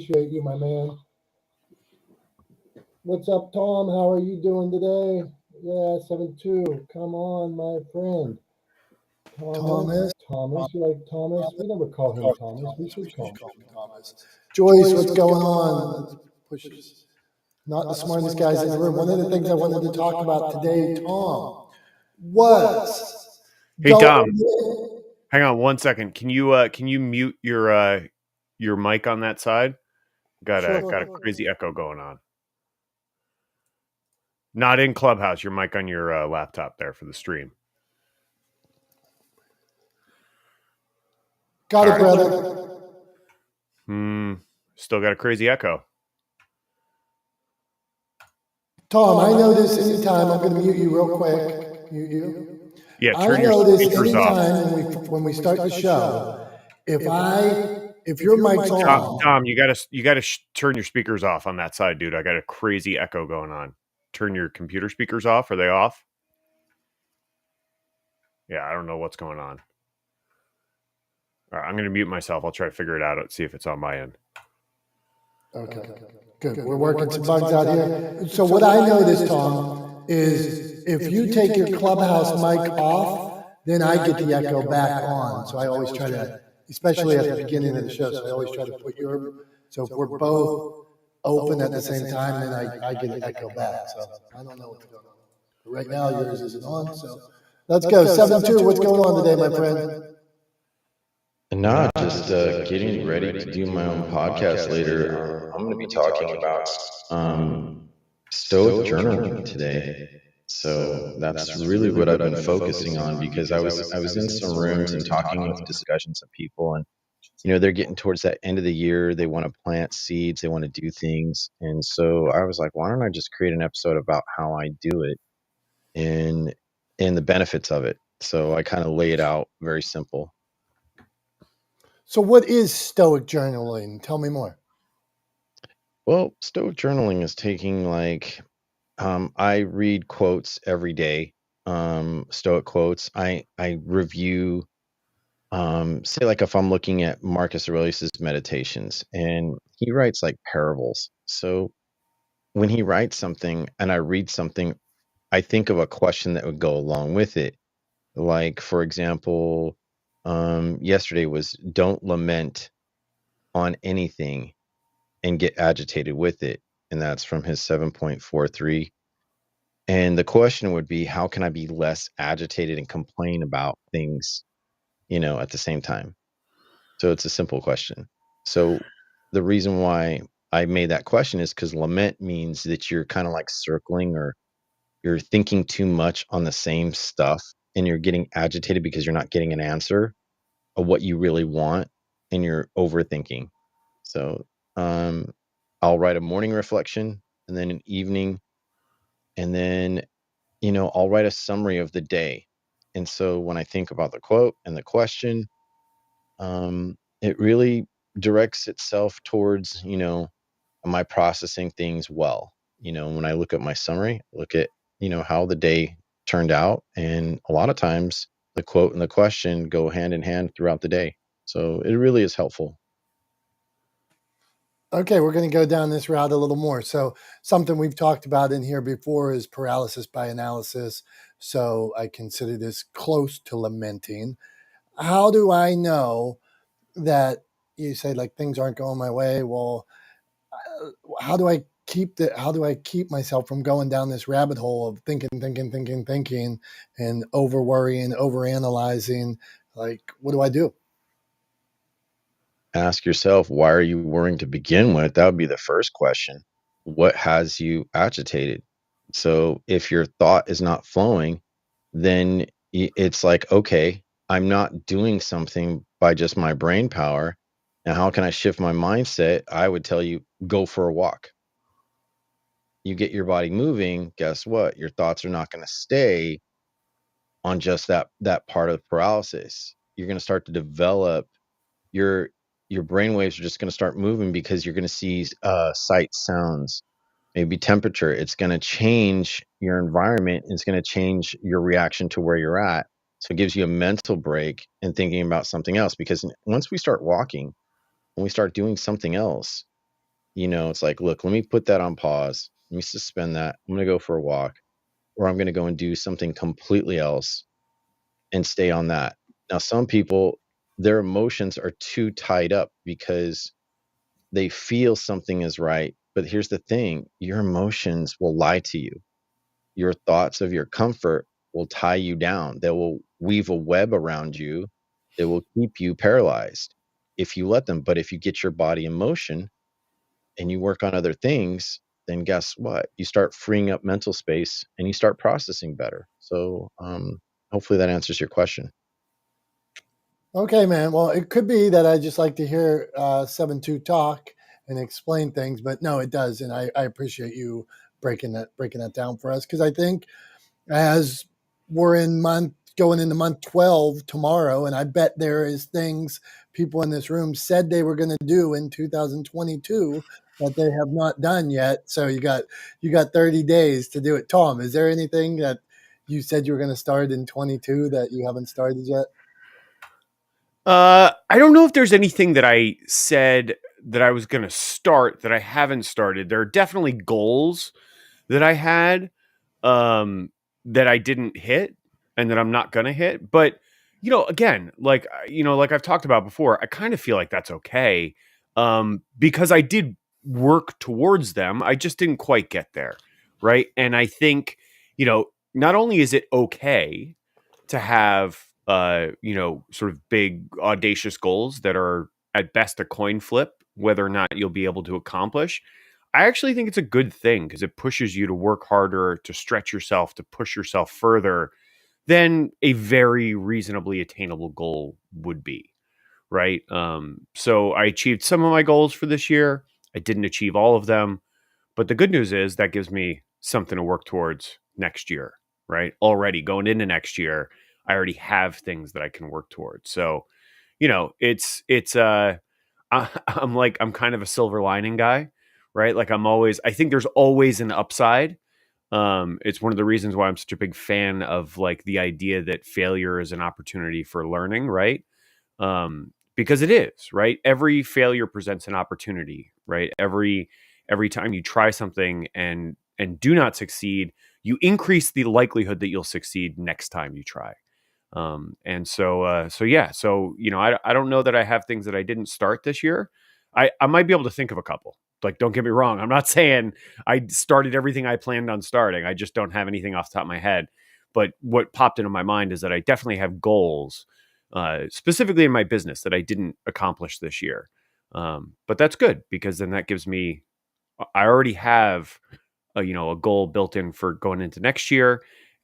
appreciate you, my man. What's up, Tom? How are you doing today? Yeah, 7-2. Come on, my friend. Thomas, you like Thomas? We never call him Thomas. We should call him Thomas. Joyce, what's going on? Pushes. Not the smartest guys in the room. One of the things I wanted to talk about today, Tom, was. Hey, Tom. Hang on 1 second. Can you mute your mic on that side? Got a crazy echo going on. Not in Clubhouse. Your mic on your laptop there for the stream. Got it, brother. Still got a crazy echo. Tom, I notice anytime, I'm going to mute you real quick. Mute you. Yeah, turn your speakers off. When we start the show, if your mic's on, Tom, you gotta turn your speakers off on that side, dude. I got a crazy echo going on. Turn your computer speakers off. Are they off? Yeah, I don't know what's going on. All right, I'm gonna mute myself. I'll try to figure it out. See if it's on my end. Okay, good. We're working some bugs out here. So what I noticed, Tom, is if you take your Clubhouse mic off, then I get the echo back on. So I always try to, especially at the beginning of the show, so I always try to put so if we're both open at the same time, then I get an echo back. So I don't know what's going on. But right now, yours isn't on, so let's go. 7-2, what's going on today, my friend? Not just getting ready to do my own podcast later. I'm going to be talking about Stoic journaling today. So that's really what I've been focusing on, because I was in some rooms and talking with discussions of people, and they're getting towards that end of the year. They want to plant seeds, they want to do things, and so I was like, why don't I just create an episode about how I do it and the benefits of it. So I kind of lay it out very simple. So what is Stoic journaling? Tell me more. Well, Stoic journaling is taking I read quotes every day, Stoic quotes. I review, say if I'm looking at Marcus Aurelius's meditations, and he writes parables. So when he writes something and I read something, I think of a question that would go along with it. Like, for example, yesterday was don't lament on anything and get agitated with it. And that's from his 7.43. And the question would be, how can I be less agitated and complain about things, at the same time? So it's a simple question. So the reason why I made that question is because lament means that you're kind of circling, or you're thinking too much on the same stuff, and you're getting agitated because you're not getting an answer of what you really want, and you're overthinking. So I'll write a morning reflection, and then an evening, and then I'll write a summary of the day. And so when I think about the quote and the question, it really directs itself towards, am I processing things well? When I look at my summary, look at, how the day turned out. And a lot of times the quote and the question go hand in hand throughout the day. So it really is helpful. Okay, we're going to go down this route a little more. So something we've talked about in here before is paralysis by analysis. So I consider this close to lamenting. How do I know that you say things aren't going my way? Well, how do I keep myself from going down this rabbit hole of thinking, and over worrying, over analyzing? What do I do? Ask yourself, why are you worrying to begin with? That would be the first question. What has you agitated? So if your thought is not flowing, then it's okay, I'm not doing something by just my brain power. Now, how can I shift my mindset? I would tell you, go for a walk. You get your body moving, guess what? Your thoughts are not going to stay on just that part of paralysis. You're going to start to develop your brain waves are just going to start moving, because you're going to see sights, sounds, maybe temperature. It's going to change your environment. It's going to change your reaction to where you're at. So it gives you a mental break and thinking about something else, because once we start walking, when we start doing something else, it's like, look, let me put that on pause. Let me suspend that. I'm going to go for a walk, or I'm going to go and do something completely else and stay on that. Now, some people, their emotions are too tied up because they feel something is right. But here's the thing, your emotions will lie to you. Your thoughts of your comfort will tie you down. They will weave a web around you that will keep you paralyzed if you let them. But if you get your body in motion and you work on other things, then guess what? You start freeing up mental space and you start processing better. So hopefully that answers your question. Okay, man. Well, it could be that I just like to hear 7-2 talk and explain things, but no, it does. And I appreciate you breaking that down for us. Cause I think as we're going into month 12 tomorrow, and I bet there is things people in this room said they were going to do in 2022 that they have not done yet. So you got 30 days to do it. Tom, is there anything that you said you were going to start in 22 that you haven't started yet? I don't know if there's anything that I said that I was going to start that I haven't started. There are definitely goals that I had that I didn't hit and that I'm not going to hit. But, again, like I've talked about before, I kind of feel like that's okay because I did work towards them. I just didn't quite get there. Right. And I think, not only is it okay to have sort of big audacious goals that are at best a coin flip whether or not you'll be able to accomplish. I actually think it's a good thing because it pushes you to work harder, to stretch yourself, to push yourself further than a very reasonably attainable goal would be, right? So I achieved some of my goals for this year. I didn't achieve all of them, but the good news is that gives me something to work towards next year, right? Already going into next year, I already have things that I can work towards. So, I'm kind of a silver lining guy, right? Like I think there's always an upside. It's one of the reasons why I'm such a big fan of like the idea that failure is an opportunity for learning, right? Because it is, right? Every failure presents an opportunity, right? Every time you try something and do not succeed, you increase the likelihood that you'll succeed next time you try. I don't know that I have things that I didn't start this year. I might be able to think of a couple. Like, don't get me wrong. I'm not saying I started everything I planned on starting. I just don't have anything off the top of my head. But what popped into my mind is that I definitely have goals, specifically in my business, that I didn't accomplish this year. But that's good because then that gives me, I already have a goal built in for going into next year.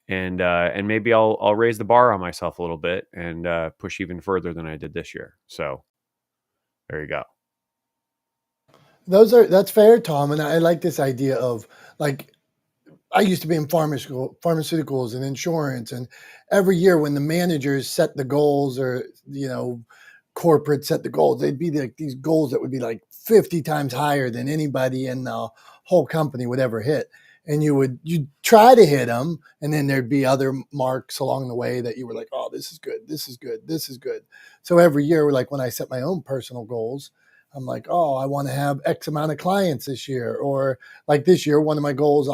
And maybe I'll raise the bar on myself a little bit and push even further than I did this year. So there you go. That's fair, Tom. And I like this idea of like, I used to be in pharmaceuticals and insurance. And every year when the managers set the goals or, corporate set the goals, they'd be like these goals that would be like 50 times higher than anybody in the whole company would ever hit. And you'd try to hit them. And then there'd be other marks along the way that you were like, oh, this is good. This is good. This is good. So every year, like when I set my own personal goals, I'm like, oh, I want to have X amount of clients this year. Or like this year, one of my goals,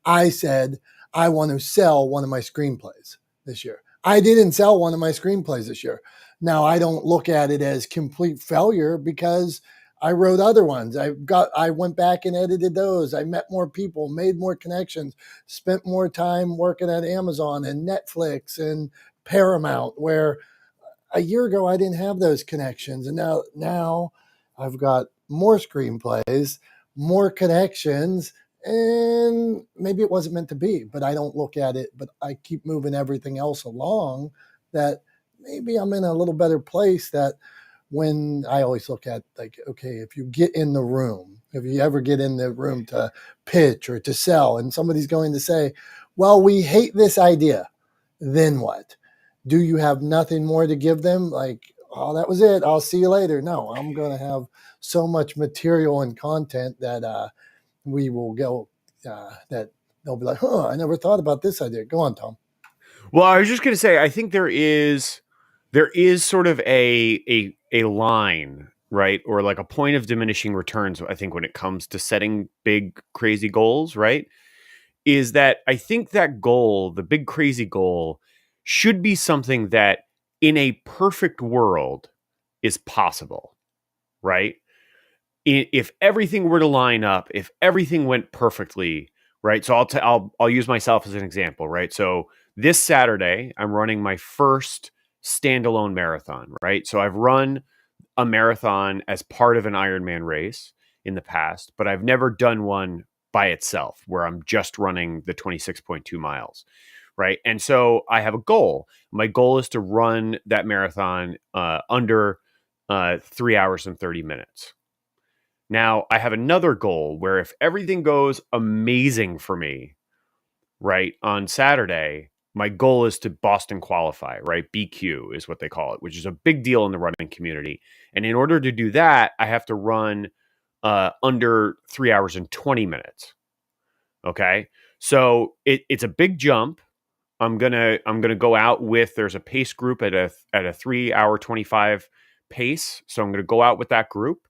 I said, I want to sell one of my screenplays this year. I didn't sell one of my screenplays this year. Now, I don't look at it as complete failure because I wrote other ones. I went back and edited those. I met more people, made more connections, spent more time working at Amazon and Netflix and Paramount, where a year ago I didn't have those connections. And now I've got more screenplays, more connections, and maybe it wasn't meant to be, but I don't look at it, but I keep moving everything else along that maybe I'm in a little better place. That when I always look at like, okay, if you ever get in the room to pitch or to sell and somebody's going to say, well, we hate this idea, then what? Do you have nothing more to give them? Like, oh, that was it. I'll see you later. No, I'm going to have so much material and content that we will go, that they'll be like, I never thought about this idea. Go on, Tom. Well, I was just going to say, I think there is sort of a line, right? Or like a point of diminishing returns, I think, when it comes to setting big, crazy goals, right? Is that I think that goal, the big, crazy goal, should be something that in a perfect world is possible, right? If everything were to line up, if everything went perfectly, right? So I'll use myself as an example, right? So this Saturday, I'm running my first standalone marathon, right? So I've run a marathon as part of an Ironman race in the past, but I've never done one by itself where I'm just running the 26.2 miles, right? And so I have a goal. My goal is to run that marathon under 3 hours and 30 minutes. Now, I have another goal where if everything goes amazing for me, right, on Saturday, my goal is to Boston qualify, right? BQ is what they call it, which is a big deal in the running community. And in order to do that, I have to run under 3 hours and 20 minutes. Okay. So it's a big jump. I'm gonna go out with, there's a pace group at a 3 hour 25 pace. So I'm gonna go out with that group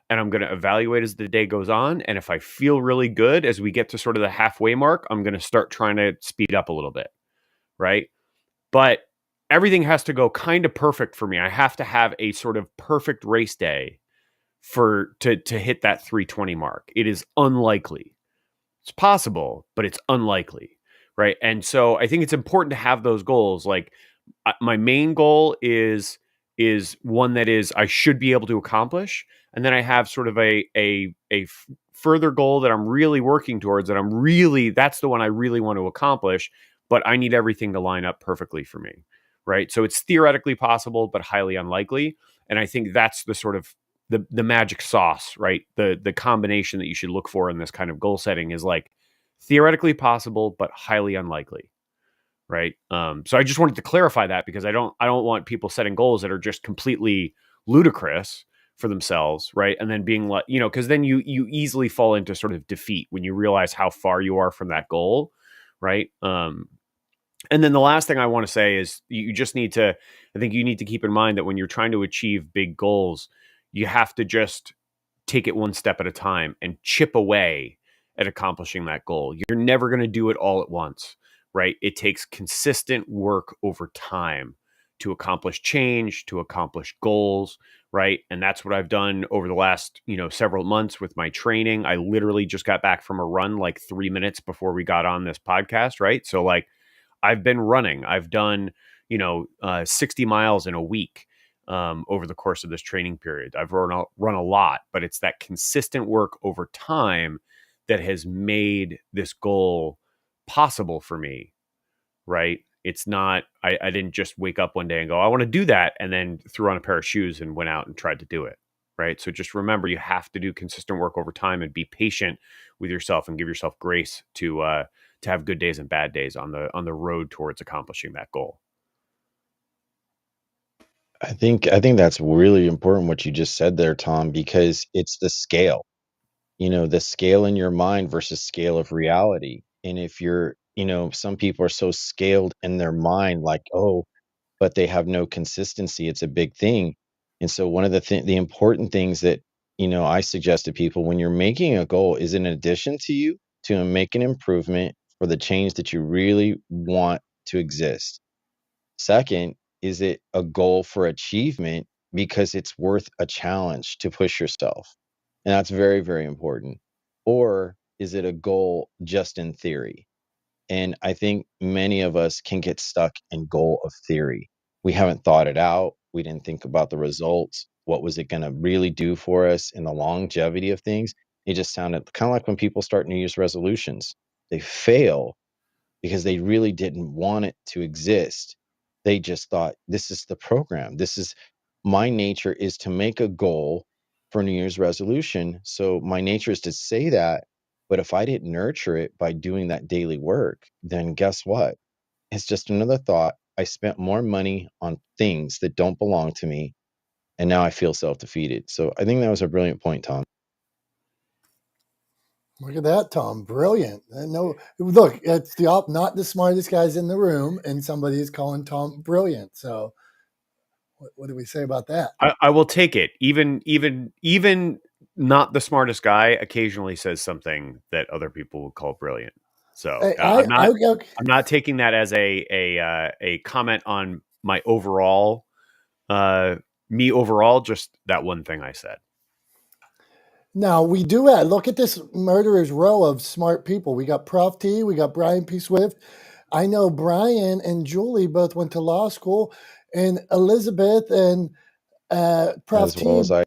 and I'm gonna evaluate as the day goes on. And if I feel really good as we get to sort of the halfway mark, I'm gonna start trying to speed up a little bit. Right. But everything has to go kind of perfect for me. I have to have a sort of perfect race day to hit that 320 mark. It is unlikely. It's possible, but it's unlikely, right? And so I think it's important to have those goals. Like my main goal is one that is I should be able to accomplish, and then I have sort of a further goal that I'm really working towards. That's the one I really want to accomplish, but I need everything to line up perfectly for me, right? So it's theoretically possible, but highly unlikely. And I think that's the sort of the magic sauce, right? The combination that you should look for in this kind of goal setting is like theoretically possible, but highly unlikely, right? So I just wanted to clarify that because I don't want people setting goals that are just completely ludicrous for themselves, right? And then being like, because then you easily fall into sort of defeat when you realize how far you are from that goal, right? And then the last thing I want to say is you just need to, I think you need to keep in mind that when you're trying to achieve big goals, you have to just take it one step at a time and chip away at accomplishing that goal. You're never going to do it all at once, right? It takes consistent work over time to accomplish change, to accomplish goals, right? And that's what I've done over the last, several months with my training. I literally just got back from a run like 3 minutes before we got on this podcast, right? So like I've been running. I've done, 60 miles in a week over the course of this training period. I've run a lot, but it's that consistent work over time that has made this goal possible for me, right? It's not, I didn't just wake up one day and go, I want to do that, and then threw on a pair of shoes and went out and tried to do it, right? So just remember, you have to do consistent work over time and be patient with yourself and give yourself grace to have good days and bad days on the road towards accomplishing that goal. I think that's really important what you just said there, Tom, because it's the scale. The scale in your mind versus scale of reality. And if you're, some people are so scaled in their mind, like, oh, but they have no consistency. It's a big thing. And so one of the important things that, I suggest to people when you're making a goal is in addition to you to make an improvement for the change that you really want to exist. Second, is it a goal for achievement because it's worth a challenge to push yourself? And that's very, very important. Or is it a goal just in theory? And I think many of us can get stuck in goal of theory. We haven't thought it out. We didn't think about the results. What was it going to really do for us in the longevity of things? It just sounded kind of like when people start New Year's resolutions. They fail because they really didn't want it to exist. They just thought, this is the program. This is my nature is to make a goal for New Year's resolution. So my nature is to say that. But if I didn't nurture it by doing that daily work, then guess what? It's just another thought. I spent more money on things that don't belong to me. And now I feel self-defeated. So I think that was a brilliant point, Tom. Look at that, Tom. Brilliant. No, look, it's not the smartest guys in the room, and somebody is calling Tom brilliant. So What do we say about that? I will take it. Even not the smartest guy occasionally says something that other people would call brilliant. So Hey, I'm not taking that as a comment on my overall me overall. Just that one thing I said. now we do have, look at this murderer's row of smart people. We got Prof T, we got Brian P. Swift. I know Brian and Julie both went to law school, and Elizabeth and Prof as T. well as I.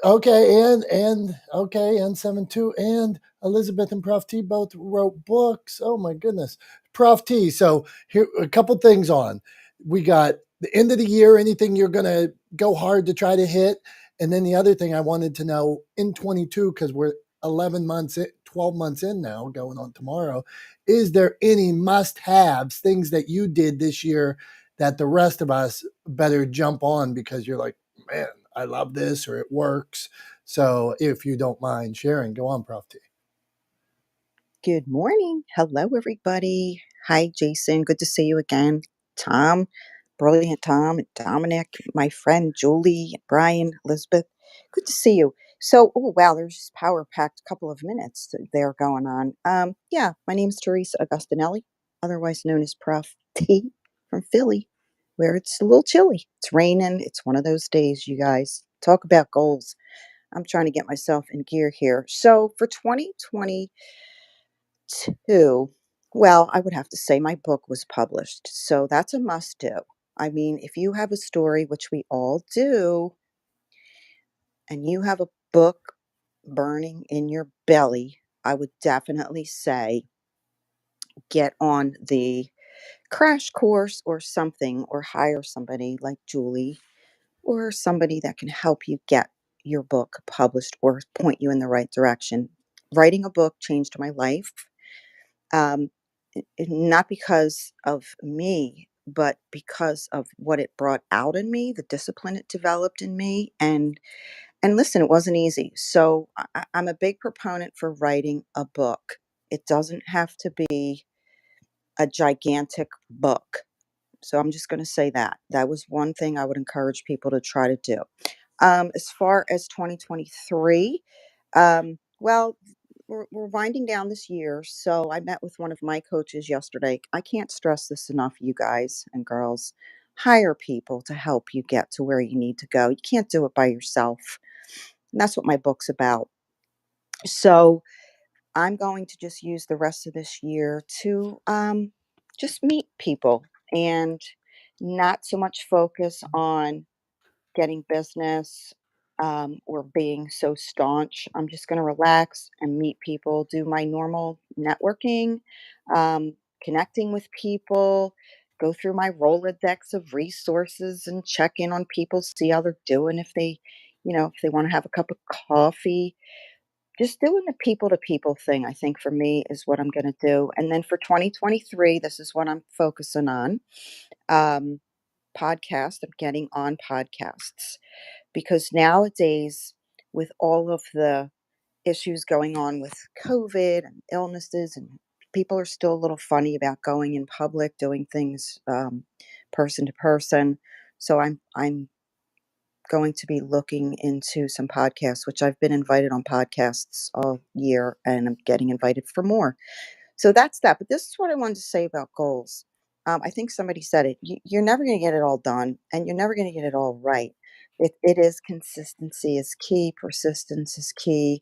Okay, and 7-2 and Elizabeth and Prof T both wrote books. Oh my goodness. Prof T. So here a couple things on. We got the end of the year, anything you're gonna go hard to try to hit. And then the other thing I wanted to know in 22, because we're 11 months, 12 months in now, going on tomorrow, is there any must-haves, things that you did this year that the rest of us better jump on because you're like, man, I love this or it works. So if you don't mind sharing, go on, Prof T. Good morning. Hello, everybody. Hi, Jason. Good to see you again. Tom, brilliant Tom, and Dominick, my friend Julie, Brian, Elizabeth. Good to see you. So, oh wow, there's just power-packed couple of minutes there going on. Yeah, my name's Teresa Augustinelli, otherwise known as Prof T from Philly, where it's a little chilly. It's raining. It's one of those days, you guys. Talk about goals. I'm trying to get myself in gear here. So for 2022, well, I would have to say my book was published. So that's a must do. I mean, if you have a story, which we all do, and you have a book burning in your belly, I would definitely say get on the crash course or something, or hire somebody like Julie or somebody that can help you get your book published or point you in the right direction. Writing a book changed my life. Um, Not because of me, but because of what it brought out in me, the discipline it developed in me, and listen, it wasn't easy. So I'm a big proponent for writing a book. It doesn't have to be a gigantic book. So I'm just going to say that. That was one thing I would encourage people to try to do. As far as 2023, well, we're winding down this year. So I met with one of my coaches yesterday. I can't stress this enough, you guys and girls. Hire people to help you get to where you need to go. You can't do it by yourself. And that's what my book's about. So I'm going to just use the rest of this year to just meet people and not so much focus on getting business or being so staunch. I'm just going to relax and meet people, do my normal networking, um, connecting with people, go through my Rolodex of resources and check in on people, see how they're doing, if they, if they want to have a cup of coffee. Just doing the people to people thing, I think for me is what I'm going to do. And then for 2023, this is what I'm focusing on. Um, Podcast. I'm getting on podcasts because nowadays, with all of the issues going on with COVID and illnesses, and people are still a little funny about going in public, doing things person to person. So I'm going to be looking into some podcasts, which I've been invited on podcasts all year, and I'm getting invited for more. So that's that. But this is what I wanted to say about goals. I think somebody said it. You're never going to get it all done, and you're never going to get it all right. It is consistency is key. Persistence is key,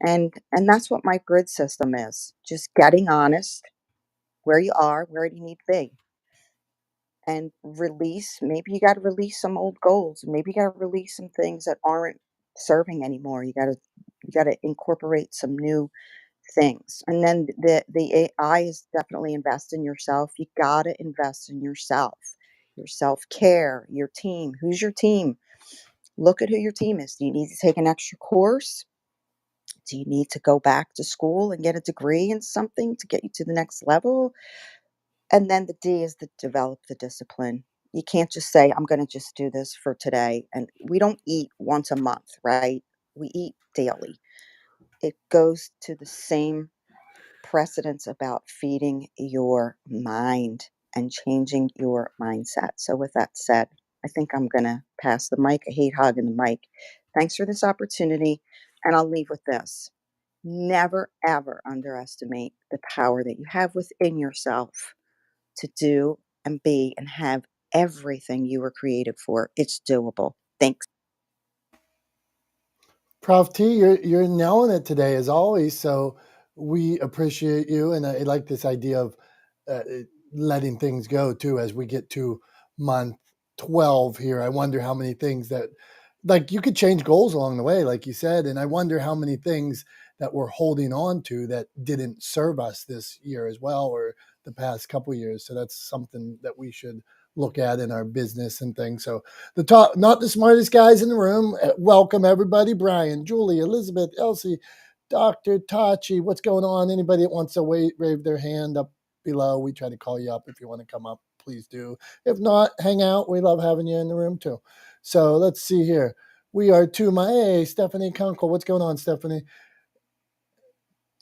and that's what my grid system is. Just getting honest where you are, where do you need to be, and release. Maybe you got to release some old goals. Maybe you got to release some things that aren't serving anymore. You got to incorporate some new things. And then the AI is definitely invest in yourself. You got to invest in yourself, your self-care, your team. Who's your team? Look at who your team is. Do you need to take an extra course? Do you need to go back to school and get a degree in something to get you to the next level? And then the D is to develop the discipline. You can't just say, I'm going to just do this for today. And we don't eat once a month, right? We eat daily. It goes to the same precedence about feeding your mind and changing your mindset. So with that said, I think I'm going to pass the mic. I hate hogging the mic. Thanks for this opportunity. And I'll leave with this. Never, ever underestimate the power that you have within yourself to do and be and have everything you were created for. It's doable. Thanks. Prof T, you're nailing it today as always. So we appreciate you, and I like this idea of uh, letting things go too as we get to month 12 here. I wonder how many things that, like, you could change goals along the way, like you said, and I wonder how many things that we're holding on to that didn't serve us this year as well, or the past couple of years. So that's something that we should look at in our business and things. So the top, not the smartest guys in the room. Welcome everybody. Brian, Julie, Elizabeth, Elsie, Dr. Tachi. What's going on? Anybody that wants to wave their hand up below, we try to call you up. If you want to come up, please do. If not, hang out. We love having you in the room too. So let's see here. We are to my Stephanie Kunkel. What's going on, Stephanie?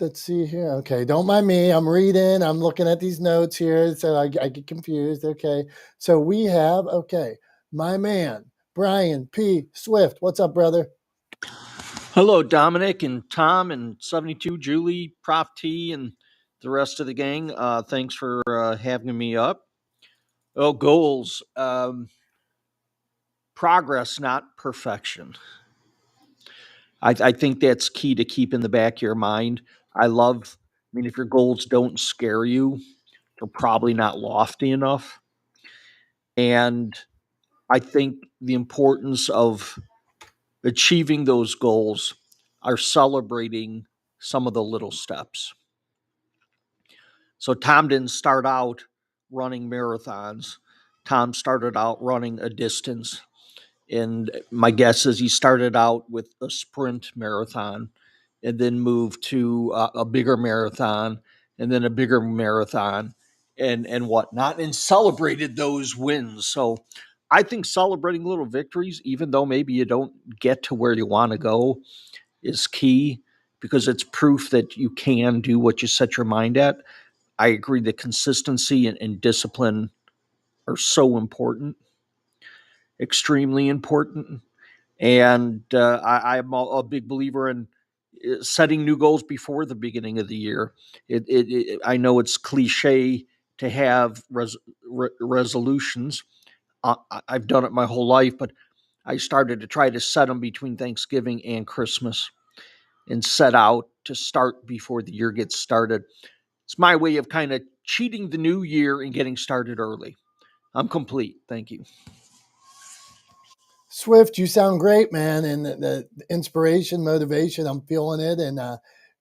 Let's see here. Okay, don't mind me. I'm reading. I'm looking at these notes here, so I get confused. Okay, so we have, my man, Brian P. Swift. What's up, brother? Hello, Dominick and Tom and 72, Julie, Prof T, and the rest of the gang. Thanks for having me up. Oh, goals. Progress, not perfection. I think that's key to keep in the back of your mind. If your goals don't scare you, they're probably not lofty enough. And I think the importance of achieving those goals are celebrating some of the little steps. So Tom didn't start out running marathons. Tom started out running a distance. And my guess is he started out with a sprint marathon and then moved to a bigger marathon and then a bigger marathon and whatnot, and celebrated those wins. So I think celebrating little victories, even though maybe you don't get to where you want to go, is key, because it's proof that you can do what you set your mind at. I agree that consistency and discipline are so important, extremely important. And I'm a big believer in setting new goals before the beginning of the year. I know it's cliche to have resolutions. I've done it my whole life, but I started to try to set them between Thanksgiving and Christmas, and set out to start before the year gets started. It's my way of kind of cheating the new year and getting started early. I'm complete. Thank you. Swift, you sound great, man. And the inspiration, motivation, I'm feeling it. And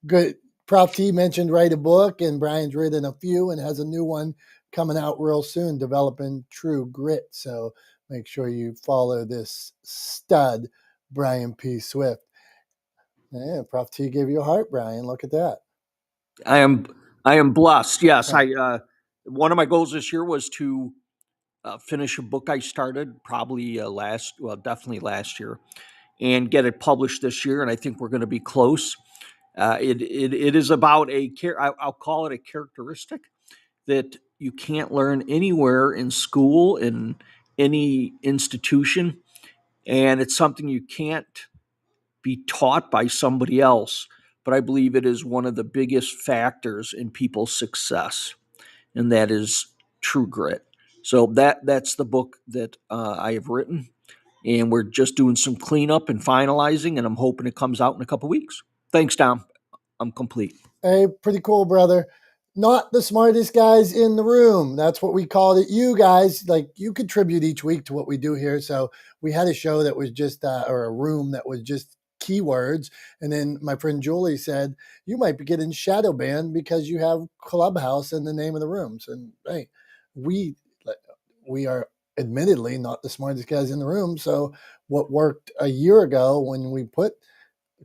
good. Prof T mentioned write a book, and Brian's written a few and has a new one coming out real soon, Developing True Grit. So make sure you follow this stud, Brian P. Swift. Yeah, Prof T gave you a heart, Brian. Look at that. I am blessed. Yes, one of my goals this year was to finish a book I started definitely last year, and get it published this year. And I think we're going to be close. It is about I'll call it a characteristic that you can't learn anywhere in school, in any institution, and it's something you can't be taught by somebody else. But I believe it is one of the biggest factors in people's success, and that is true grit. So that's the book that I have written, and we're just doing some cleanup and finalizing, and I'm hoping it comes out in a couple weeks. Thanks, Tom. I'm complete. Hey, pretty cool, brother. Not the smartest guys in the room. That's what we called it. You guys, like, you contribute each week to what we do here. So we had a show that was just, or a room that was just keywords. And then my friend Julie said, you might be getting shadow banned because you have Clubhouse in the name of the rooms. And hey, we are admittedly not the smartest guys in the room. So what worked a year ago when we put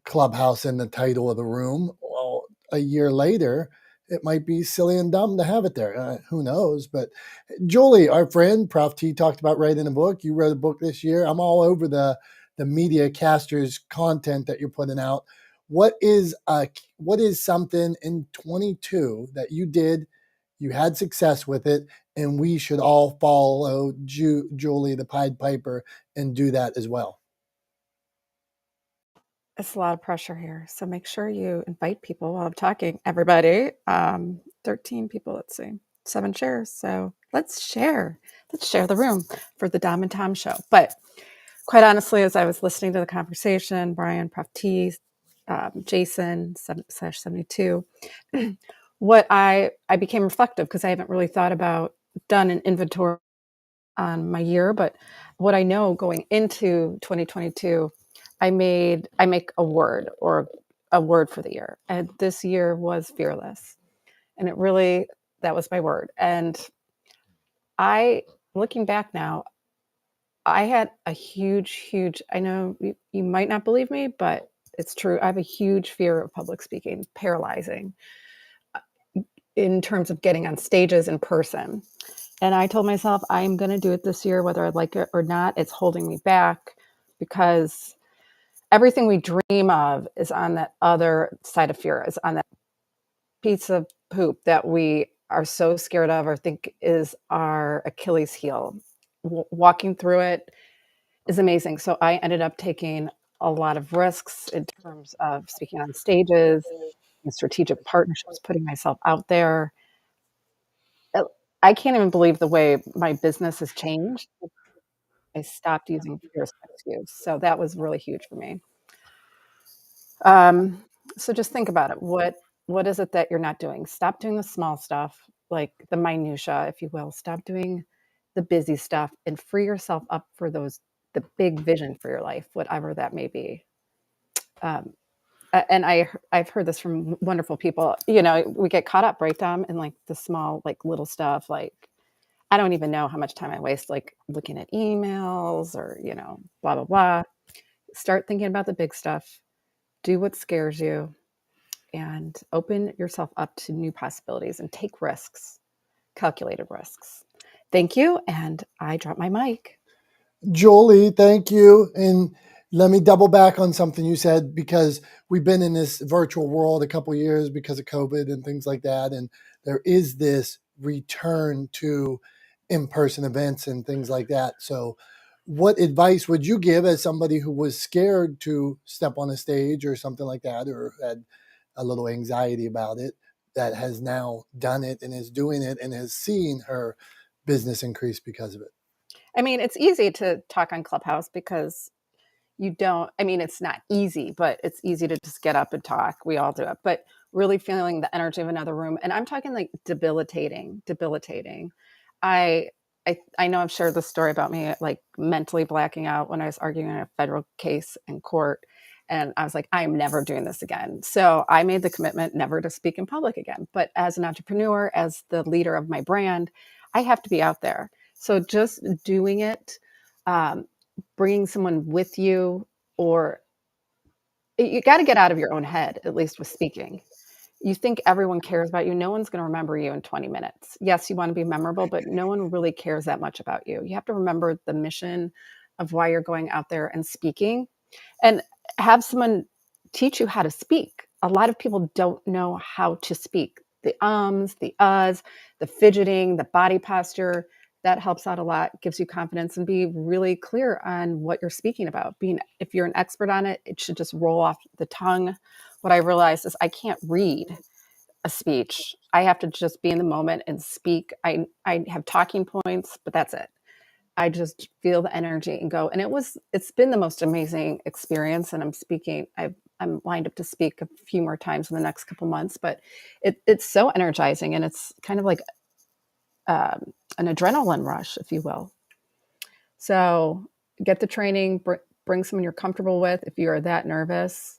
Clubhouse in the title of the room, well, a year later, it might be silly and dumb to have it there. Who knows? But Julie, our friend, Prof T, talked about writing a book. You wrote a book this year. I'm all over the media casters content that you're putting out. What is something in 22 that you did, you had success with it, and we should all follow Julie, the Pied Piper, and do that as well. It's a lot of pressure here. So make sure you invite people while I'm talking. Everybody, 13 people, let's see, 7 shares. So let's share the room for the Dom and Tom show. But quite honestly, as I was listening to the conversation, Brian, Prof T, Jason, 7/72, what I became reflective because I haven't really done an inventory on my year, but what I know going into 2022, I make a word or a word for the year. And this year was fearless. And that was my word. And looking back now, I had a huge, I know you might not believe me, but it's true. I have a huge fear of public speaking, paralyzing in terms of getting on stages in person. And I told myself, I'm going to do it this year, whether I like it or not. It's holding me back because everything we dream of is on that other side of fear, is on that piece of poop that we are so scared of or think is our Achilles heel. Walking through it is amazing. So I ended up taking a lot of risks in terms of speaking on stages and strategic partnerships, putting myself out there. I can't even believe the way my business has changed. I stopped using fear as an excuse. So that was really huge for me. So just think about it. What is it that you're not doing? Stop doing the small stuff, like the minutia, if you will. Stop doing the busy stuff and free yourself up for the big vision for your life, whatever that may be. And I've heard this from wonderful people. We get caught up, right, Dom, in like the small, like little stuff. Like I don't even know how much time I waste, like looking at emails or blah blah blah. Start thinking about the big stuff. Do what scares you, and open yourself up to new possibilities and take risks, calculated risks. Thank you. And I drop my mic. Julie, thank you. And let me double back on something you said, because we've been in this virtual world a couple of years because of COVID and things like that. And there is this return to in-person events and things like that. So what advice would you give as somebody who was scared to step on a stage or something like that, or had a little anxiety about it, that has now done it and is doing it and has seen her business increase because of it? I mean, it's easy to talk on Clubhouse because it's not easy, but it's easy to just get up and talk. We all do it. But really feeling the energy of another room, and I'm talking like debilitating. I know I've shared the story about me like mentally blacking out when I was arguing in a federal case in court. And I was like, I am never doing this again. So I made the commitment never to speak in public again. But as an entrepreneur, as the leader of my brand, I have to be out there. So just doing it, bringing someone with you, or you got to get out of your own head, at least with speaking. You think everyone cares about you. No one's going to remember you in 20 minutes. Yes, you want to be memorable, but no one really cares that much about you. You have to remember the mission of why you're going out there and speaking, and have someone teach you how to speak. A lot of people don't know how to speak. The ums, the uhs, the fidgeting, the body posture, that helps out a lot, gives you confidence, and be really clear on what you're speaking about. If you're an expert on it, it should just roll off the tongue. What I realized is I can't read a speech. I have to just be in the moment and speak. I have talking points, but that's it. I just feel the energy and go. And it's been the most amazing experience. And I'm lined up to speak a few more times in the next couple months, but it's so energizing, and it's kind of like an adrenaline rush, if you will. So get the training, bring someone you're comfortable with if you're that nervous,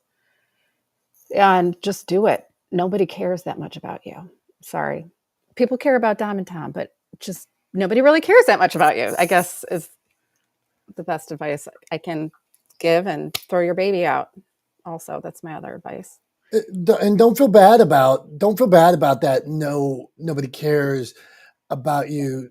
and just do it. Nobody cares that much about you. Sorry. People care about Dom and Tom, but just nobody really cares that much about you, I guess, is the best advice I can give. And throw your baby out. Also, that's my other advice. And don't feel bad about that. No, nobody cares about you.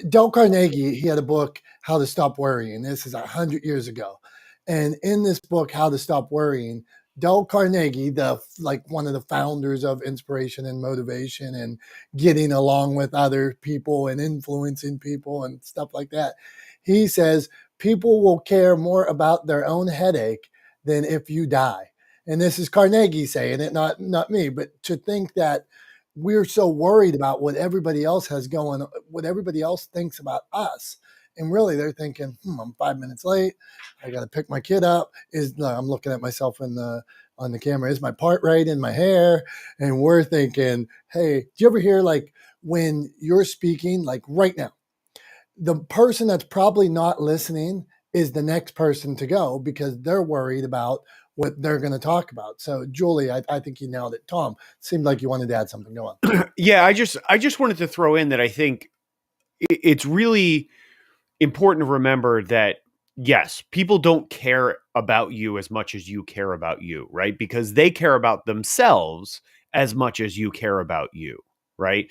Dale Carnegie, he had a book, How to Stop Worrying. This is 100 years ago. And in this book, How to Stop Worrying, Dale Carnegie, one of the founders of inspiration and motivation and getting along with other people and influencing people and stuff like that. He says people will care more about their own headache than if you die. And this is Carnegie saying it, not me, but to think that we're so worried about what everybody else has going, what everybody else thinks about us. And really they're thinking, I'm 5 minutes late. I got to pick my kid up. I'm looking at myself on the camera. Is my part right in my hair? And we're thinking, hey, do you ever hear like when you're speaking, like right now, the person that's probably not listening is the next person to go because they're worried about what they're going to talk about. So Julie, I think you nailed it. Tom, seemed like you wanted to add something. Go on. Yeah, I just wanted to throw in that I think it's really important to remember that yes, people don't care about you as much as you care about you, right? Because they care about themselves as much as you care about you, right?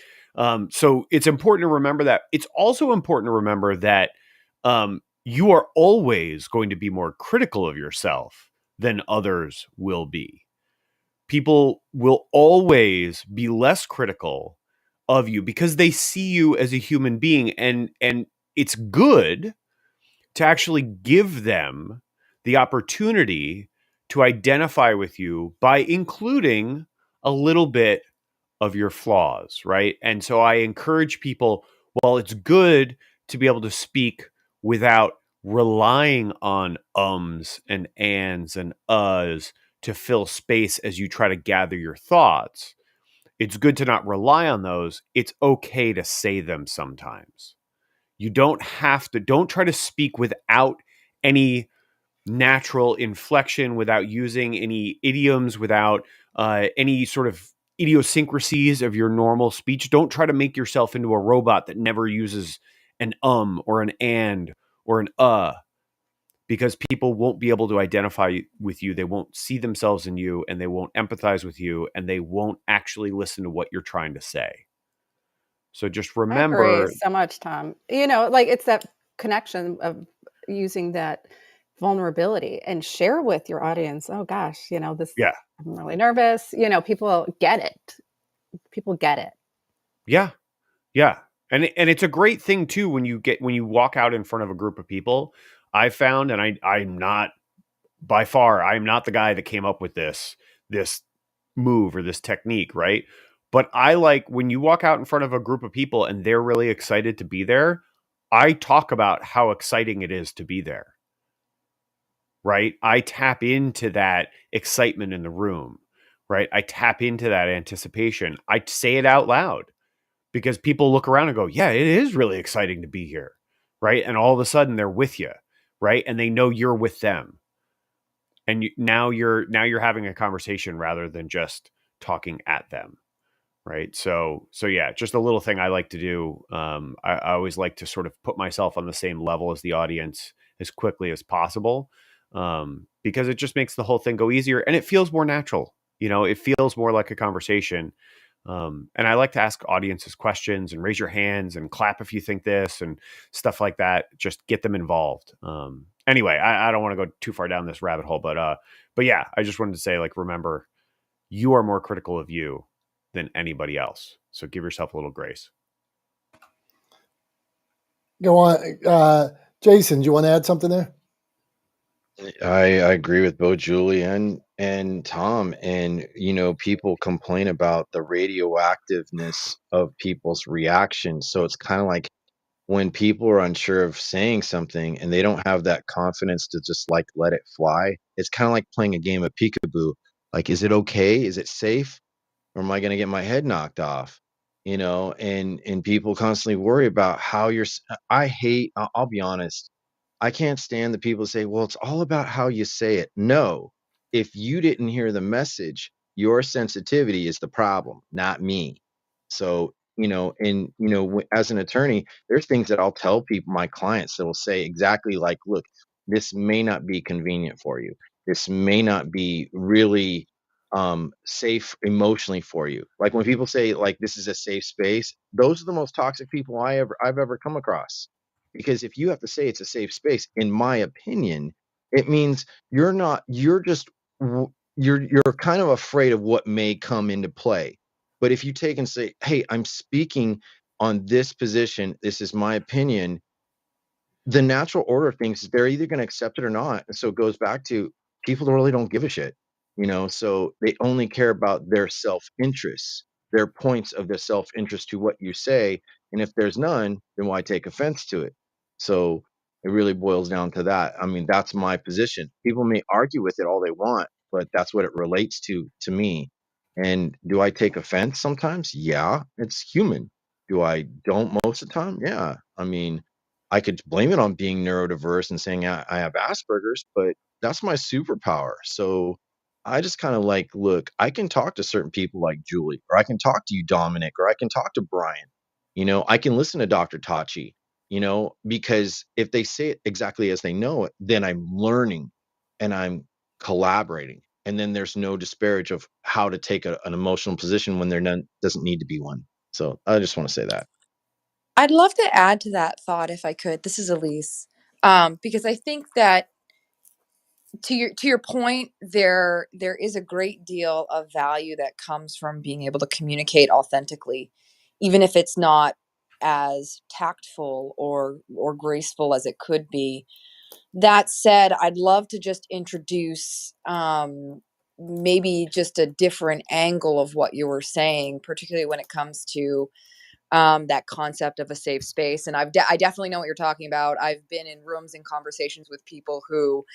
So it's important to remember that. It's also important to remember that you are always going to be more critical of yourself than others will be. People will always be less critical of you because they see you as a human being, and it's good to actually give them the opportunity to identify with you by including a little bit of your flaws, right? And so I encourage people, while it's good to be able to speak without relying on ums and ands and uhs to fill space as you try to gather your thoughts, it's good to not rely on those. It's okay to say them sometimes. You don't try to speak without any natural inflection, without using any idioms, without any sort of idiosyncrasies of your normal speech. Don't try to make yourself into a robot that never uses an or an and or an because people won't be able to identify with you. They won't see themselves in you, and they won't empathize with you, and they won't actually listen to what you're trying to say. So just remember. I agree so much, Tom. Like it's that connection of using that vulnerability and share with your audience. Oh gosh, this, Yeah. I'm really nervous. People get it. People get it. Yeah. Yeah. And it's a great thing too when you walk out in front of a group of people. I found, and I'm not the guy that came up with this move or this technique, right? But I like when you walk out in front of a group of people and they're really excited to be there, I talk about how exciting it is to be there. Right? I tap into that excitement in the room, right? I tap into that anticipation. I say it out loud because people look around and go, yeah, it is really exciting to be here. Right. And all of a sudden they're with you. Right. And they know you're with them. And now you're having a conversation rather than just talking at them. Right. So yeah, just a little thing I like to do. I always like to sort of put myself on the same level as the audience as quickly as possible. Because it just makes the whole thing go easier and it feels more natural. It feels more like a conversation. And I like to ask audiences questions and raise your hands and clap if you think this and stuff like that. Just get them involved. Anyway, I don't want to go too far down this rabbit hole, but yeah, I just wanted to say, like, remember, you are more critical of you than anybody else. So give yourself a little grace. Go on. Jason, do you want to add something there? I agree with both Julie and Tom. And people complain about the radioactiveness of people's reactions. So it's kind of like when people are unsure of saying something and they don't have that confidence to just like let it fly. It's kind of like playing a game of peekaboo. Like, is it okay? Is it safe? Or am I going to get my head knocked off? And people constantly worry about how I'll be honest. I can't stand the people who say, well, it's all about how you say it. No, if you didn't hear the message, your sensitivity is the problem, not me. So, as an attorney, there's things that I'll tell people, my clients, that will say exactly like, look, this may not be convenient for you. This may not be really safe emotionally for you. Like when people say like this is a safe space, those are the most toxic people I've ever come across. Because if you have to say it's a safe space, in my opinion, it means you're not, you're just you're kind of afraid of what may come into play. But if you take and say, hey, I'm speaking on this position, this is my opinion, the natural order of things is they're either going to accept it or not. And so it goes back to people really don't give a shit, so they only care about their self-interests, their points of their self-interest to what you say. And if there's none, then why take offense to it? So it really boils down to that. I mean, that's my position. People may argue with it all they want, but that's what it relates to me. And do I take offense sometimes? Yeah, it's human. Do I don't most of the time? Yeah. I mean, I could blame it on being neurodiverse and saying I have Asperger's, but that's my superpower. So I just kind of like, look, I can talk to certain people like Julie, or I can talk to you, Dominic, or I can talk to Brian. I can listen to Dr. Tachi, because if they say it exactly as they know it, then I'm learning and I'm collaborating. And then there's no disparage of how to take an emotional position when there doesn't need to be one. So I just want to say that. I'd love to add to that thought if I could. This is Elise. Because I think that to your point, there is a great deal of value that comes from being able to communicate authentically, even if it's not as tactful or graceful as it could be. That said, I'd love to just introduce maybe just a different angle of what you were saying, particularly when it comes to that concept of a safe space. And I definitely know what you're talking about. I've been in rooms and conversations with people who,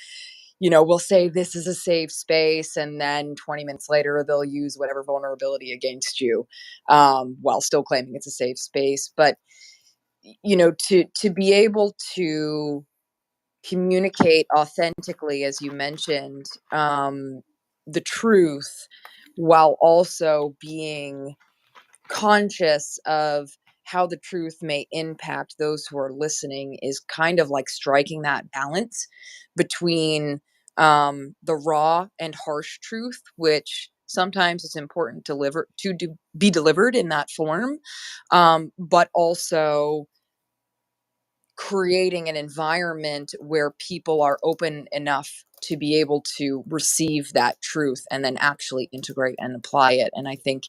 will say this is a safe space, and then 20 minutes later they'll use whatever vulnerability against you, while still claiming it's a safe space. But to be able to communicate authentically, as you mentioned, the truth, while also being conscious of how the truth may impact those who are listening, is kind of like striking that balance between the raw and harsh truth, which sometimes it's important to be delivered in that form, but also creating an environment where people are open enough to be able to receive that truth and then actually integrate and apply it. And I think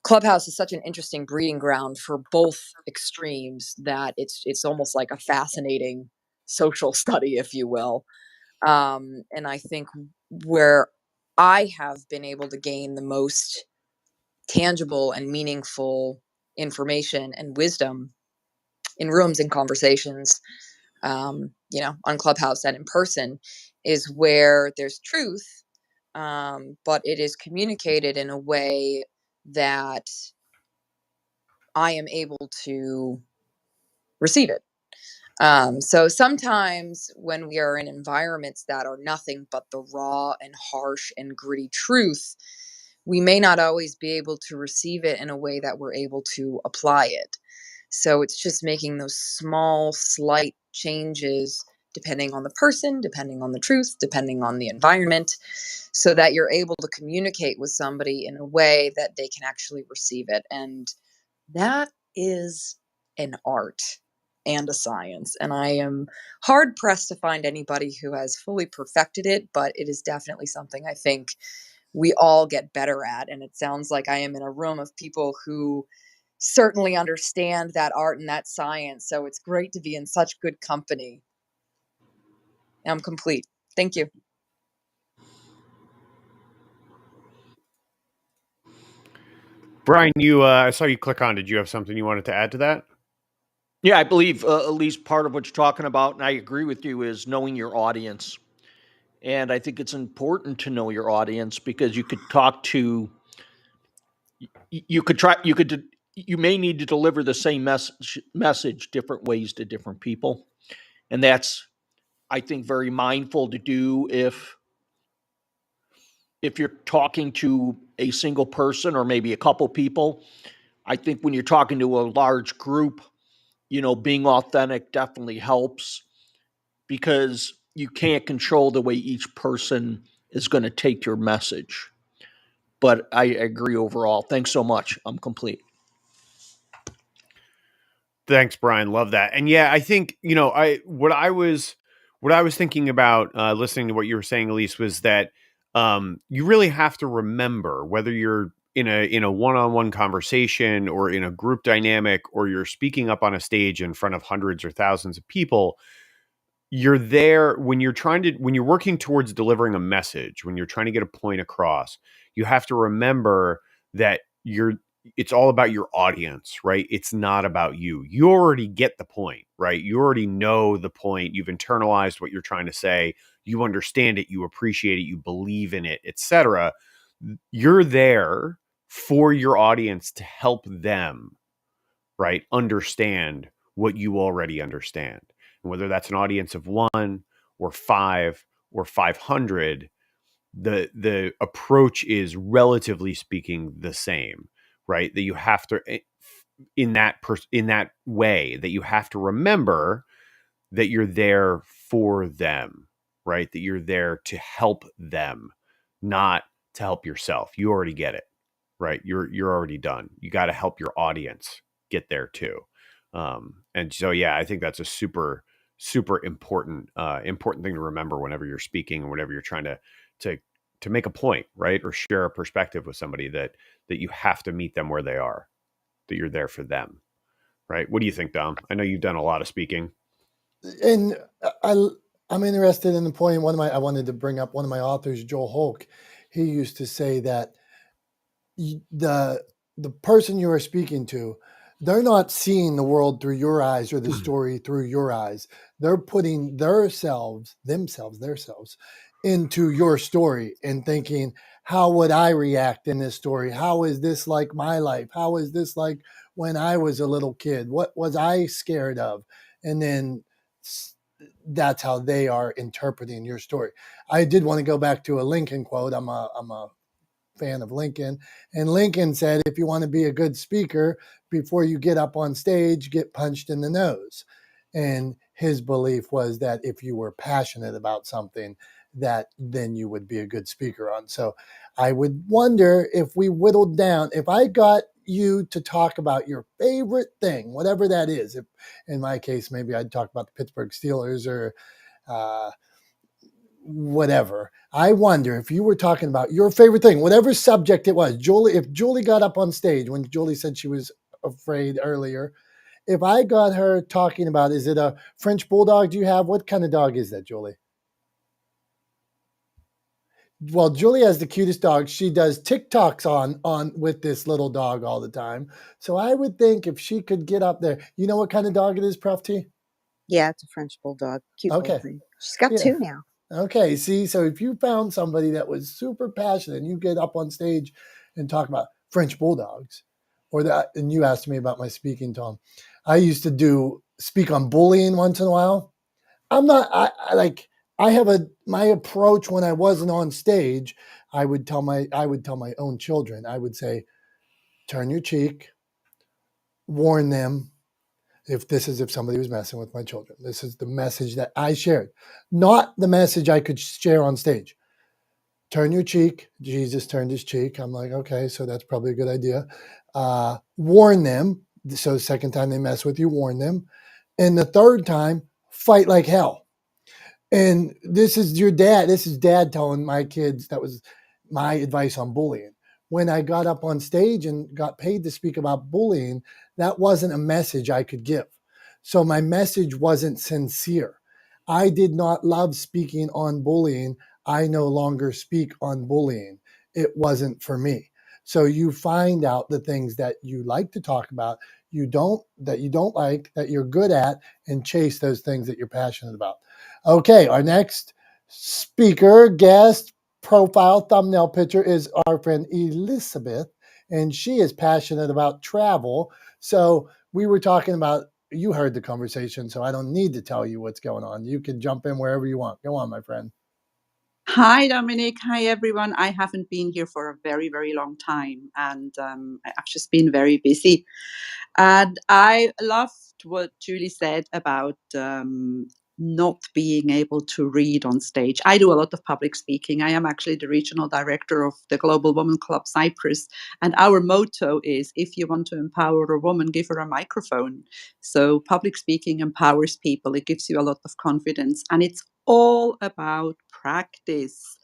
Clubhouse is such an interesting breeding ground for both extremes that it's almost like a fascinating social study, if you will. And I think where I have been able to gain the most tangible and meaningful information and wisdom in rooms and conversations, on Clubhouse and in person, is where there's truth, but it is communicated in a way that I am able to receive it. So sometimes when we are in environments that are nothing but the raw and harsh and gritty truth, we may not always be able to receive it in a way that we're able to apply it. So it's just making those small, slight changes depending on the person, depending on the truth, depending on the environment, so that you're able to communicate with somebody in a way that they can actually receive it. And that is an art and a science. And I am hard pressed to find anybody who has fully perfected it, but it is definitely something I think we all get better at. And it sounds like I am in a room of people who certainly understand that art and that science. So it's great to be in such good company. I'm complete. Thank you. Brian, I saw you click on. Did you have something you wanted to add to that? Yeah, I believe at least part of what you're talking about, and I agree with you, is knowing your audience. And I think it's important to know your audience, because you could talk to, you may need to deliver the same message different ways to different people. And that's, I think, very mindful to do if you're talking to a single person or maybe a couple people. I think when you're talking to a large group, being authentic definitely helps, because you can't control the way each person is going to take your message. But I agree overall. Thanks so much. I'm complete. Thanks, Brian. Love that. And yeah, I think, what I was thinking about listening to what you were saying, Elise, was that you really have to remember, whether you're in a one-on-one conversation or in a group dynamic, or you're speaking up on a stage in front of hundreds or thousands of people, you're there when you're working towards delivering a message, when you're trying to get a point across. You have to remember that it's all about your audience, right? It's not about you. You already get the point, right? You already know the point. You've internalized what you're trying to say. You understand it, you appreciate it, you believe in it, etc. You're there for your audience to help them, right, understand what you already understand. And whether that's an audience of 1 or 5 or 500, the approach is, relatively speaking, the same, right? That you have to, in that way, that you have to remember that you're there for them, right? That you're there to help them, not to help yourself. You already get it, right? You're already done. You got to help your audience get there too. And so, yeah, I think that's a super, super important thing to remember whenever you're speaking and whenever you're trying to make a point, right? Or share a perspective with somebody, that you have to meet them where they are, that you're there for them, right? What do you think, Dom? I know you've done a lot of speaking. And I'm interested in the point. I wanted to bring up one of my authors, Joel Holk. He used to say that the person you are speaking to, they're not seeing the world through your eyes or the story through your eyes. They're putting themselves into your story and thinking, how would I react in this story? How is this like my life? How is this like when I was a little kid? What was I scared of? And then that's how they are interpreting your story. I did want to go back to a Lincoln quote. I'm a fan of Lincoln, and Lincoln said, if you want to be a good speaker, before you get up on stage, get punched in the nose. And his belief was that if you were passionate about something, that then you would be a good speaker on. So I would wonder, if we whittled down, if I got you to talk about your favorite thing, whatever that is. If, in my case, maybe I'd talk about the Pittsburgh Steelers or whatever. I wonder if you were talking about your favorite thing, whatever subject it was. If Julie got up on stage, when Julie said she was afraid earlier, if I got her talking about, is it a French bulldog do you have? What kind of dog is that, Julie? Well, Julie has the cutest dog. She does TikToks on with this little dog all the time. So I would think if she could get up there, you know what kind of dog it is, Prof T? Yeah, it's a French bulldog. Cute Okay. little thing. She's got Yeah. 2 now. Okay, see, so if you found somebody that was super passionate and you get up on stage and talk about French bulldogs, or that, and you asked me about my speaking, Tom. I used to speak on bullying once in a while. I have my approach when I wasn't on stage. I would tell my own children, I would say, turn your cheek, warn them. If somebody was messing with my children, this is the message that I shared, not the message I could share on stage. Turn your cheek. Jesus turned his cheek. I'm like, okay, so that's probably a good idea. Warn them. So the second time they mess with you, warn them. And the third time, fight like hell. And this is your dad. This is dad telling my kids, that was my advice on bullying. When I got up on stage and got paid to speak about bullying, that wasn't a message I could give. So my message wasn't sincere. I did not love speaking on bullying. I no longer speak on bullying. It wasn't for me. So you find out the things that you like to talk about, that you don't like, that you're good at, and chase those things that you're passionate about. Okay, our next speaker, guest, profile, thumbnail picture is our friend Elizabeth, and she is passionate about travel. So we were talking about, you heard the conversation, so I don't need to tell you what's going on. You can jump in wherever you want. Go on, my friend. Hi, Dominic. Hi, everyone. I haven't been here for a very, very long time, and I've just been very busy. And I loved what Julie said about not being able to read on stage. I do a lot of public speaking. I am actually the regional director of the Global Women Club Cyprus. And our motto is, if you want to empower a woman, give her a microphone. So public speaking empowers people. It gives you a lot of confidence. And it's all about practice.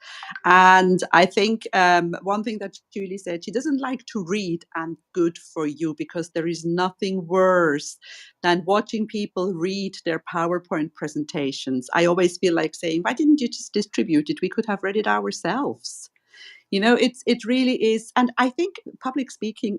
And I think one thing that Julie said, she doesn't like to read, and good for you, because there is nothing worse than watching people read their PowerPoint presentations. I always feel like saying, why didn't you just distribute it? We could have read it ourselves. It really is. And I think public speaking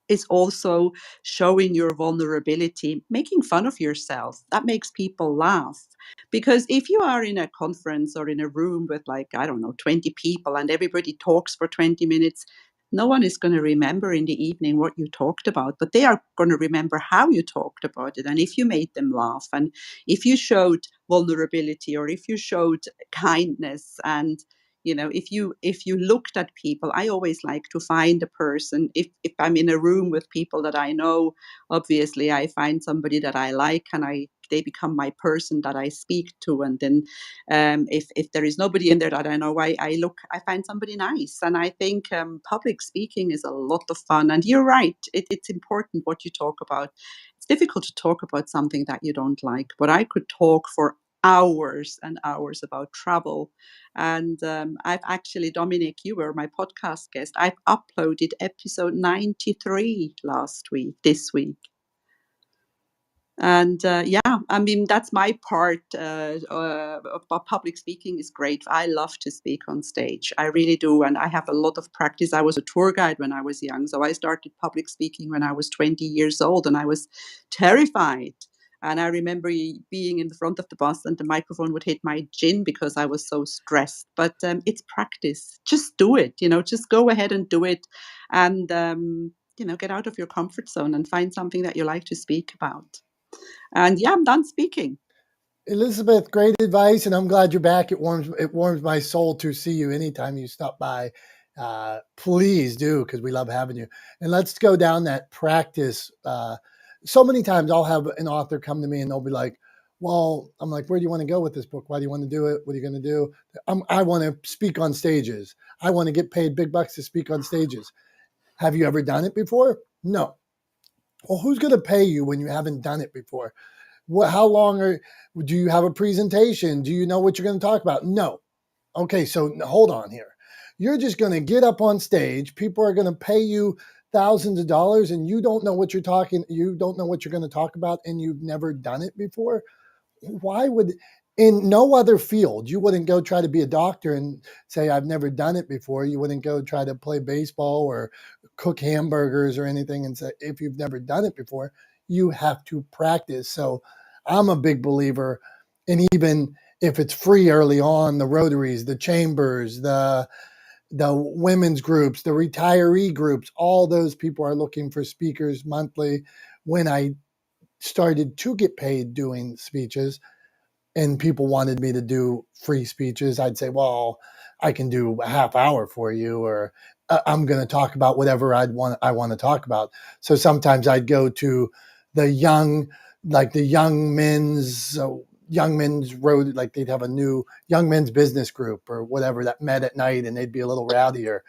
is also showing your vulnerability, making fun of yourself. That makes people laugh. Because if you are in a conference or in a room with, like, I don't know, 20 people, and everybody talks for 20 minutes, no one is going to remember in the evening what you talked about, but they are going to remember how you talked about it. And if you made them laugh, and if you showed vulnerability, or if you showed kindness, and if you looked at people, I always like to find a person. If I'm in a room with people that I know, obviously I find somebody that I like, and they become my person that I speak to. And then if there is nobody in there that I know, I find somebody nice. And I think public speaking is a lot of fun. And you're right, it's important what you talk about. It's difficult to talk about something that you don't like, but I could talk for hours and hours about travel. And I've actually, Dominick, you were my podcast guest. I've uploaded episode 93 this week. And I mean, that's my part of public speaking is great. I love to speak on stage. I really do. And I have a lot of practice. I was a tour guide when I was young. So I started public speaking when I was 20 years old, and I was terrified. And I remember being in the front of the bus and the microphone would hit my chin because I was so stressed. But it's practice. Just do it, just go ahead and do it. And, get out of your comfort zone and find something that you like to speak about. And yeah, I'm done speaking. Elizabeth, great advice, and I'm glad you're back. It warms my soul to see you anytime you stop by. Please do, because we love having you. And let's go down that practice. So many times I'll have an author come to me and they'll be like, well, I'm like, where do you want to go with this book? Why do you want to do it? What are you going to do? I want to speak on stages. I want to get paid big bucks to speak on stages. Have you ever done it before? No. Well, who's going to pay you when you haven't done it before? How long do you have a presentation? Do you know what you're going to talk about? No. Okay, so hold on here. You're just going to get up on stage. People are going to pay you thousands of dollars, and you don't know what you're going to talk about, and you've never done it before. Why would, in no other field, you wouldn't go try to be a doctor and say, I've never done it before. You wouldn't go try to play baseball or cook hamburgers or anything and say, if you've never done it before, you have to practice. So I'm a big believer in, even if it's free early on, the Rotaries, the chambers, the women's groups, the retiree groups, all those people are looking for speakers monthly. When I started to get paid doing speeches and people wanted me to do free speeches, I'd say, well, I can do a half hour for you, or I'm going to talk about whatever I want to talk about. So sometimes I'd go to the young men's road, like they'd have a new young men's business group or whatever that met at night, and they'd be a little rowdier.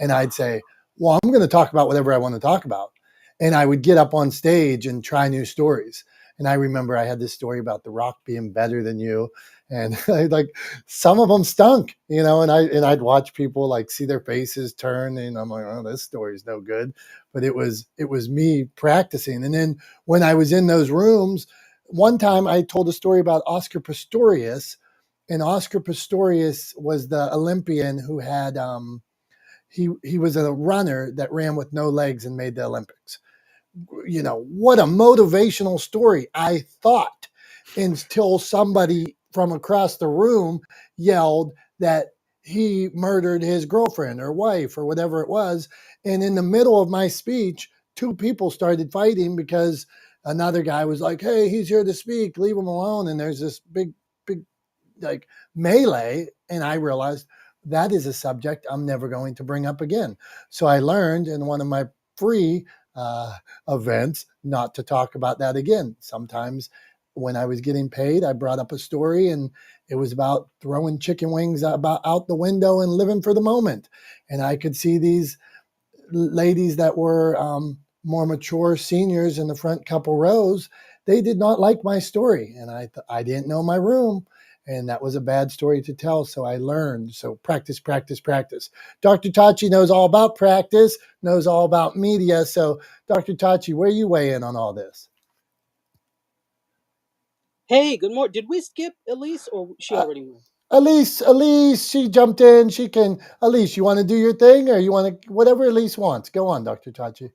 And I'd say, well, I'm going to talk about whatever I want to talk about. And I would get up on stage and try new stories. And I remember I had this story about The Rock being better than you. And some of them stunk, and I'd watch people like see their faces turn, and I'm like, oh, this story's no good. But it was me practicing. And then when I was in those rooms, one time I told a story about Oscar Pistorius, and Oscar Pistorius was the Olympian who had, he was a runner that ran with no legs and made the Olympics. What a motivational story, I thought, until somebody from across the room yelled that he murdered his girlfriend or wife or whatever it was. And in the middle of my speech, two people started fighting because another guy was like, hey, he's here to speak, leave him alone. And there's this big like melee. And I realized that is a subject I'm never going to bring up again. So I learned in one of my free events not to talk about that again. Sometimes when I was getting paid, I brought up a story and it was about throwing chicken wings out the window and living for the moment. And I could see these ladies that were more mature seniors in the front couple rows. They did not like my story, and I didn't know my room. And that was a bad story to tell. So I learned. So practice, practice, practice. Dr. Tachi knows all about practice, knows all about media. So Dr. Tachi, where you weigh in on all this? Hey, good morning. Did we skip Elise or she already went? Elise, she jumped in. She can, Elise, you want to do your thing or you want to, whatever Elise wants. Go on, Dr. Tachi.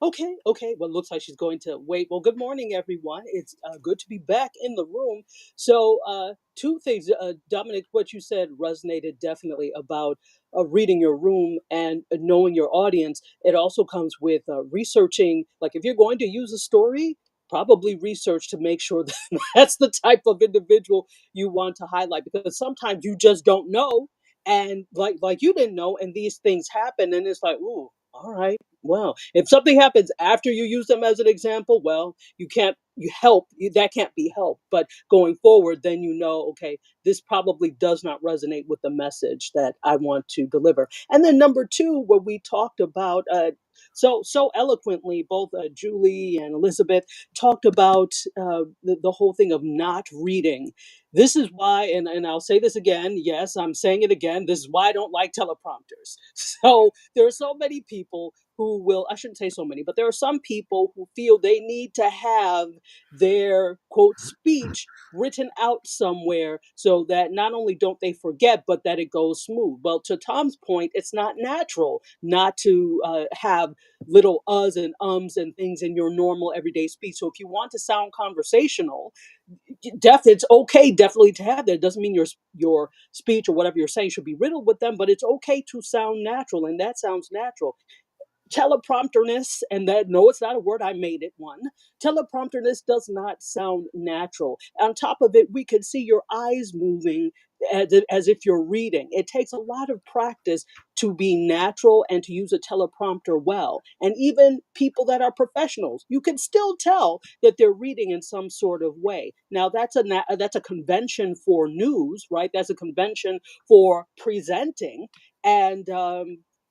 Okay. Well, looks like she's going to wait. Well, good morning, everyone. It's good to be back in the room. So, two things, Dominic, what you said resonated definitely about reading your room and knowing your audience. It also comes with researching. Like, if you're going to use a story, probably research to make sure that that's the type of individual you want to highlight, because sometimes you just don't know, and like you didn't know, and these things happen, and it's like, ooh, all right. Well, if something happens after you use them as an example, well, that can't be helped. But going forward, then you know, okay, this probably does not resonate with the message that I want to deliver. And then number two, where we talked about so eloquently, both Julie and Elizabeth talked about the whole thing of not reading. This is why, and I'll say this again. Yes, I'm saying it again. This is why I don't like teleprompters. So there are so many people who will, I shouldn't say so many, but there are some people who feel they need to have their quote speech written out somewhere so that not only don't they forget, but that it goes smooth. Well, to Tom's point, it's not natural not to have little uhs and ums and things in your normal everyday speech. So if you want to sound conversational, it's okay definitely to have that. It doesn't mean your speech or whatever you're saying should be riddled with them, but it's okay to sound natural, and that sounds natural. Teleprompterness, and that, no, it's not a word, I made it one. Teleprompterness does not sound natural. On top of it, we can see your eyes moving as if you're reading. It takes a lot of practice to be natural and to use a teleprompter well. And even people that are professionals, you can still tell that they're reading in some sort of way. Now, that's a convention for news, right? That's a convention for presenting, and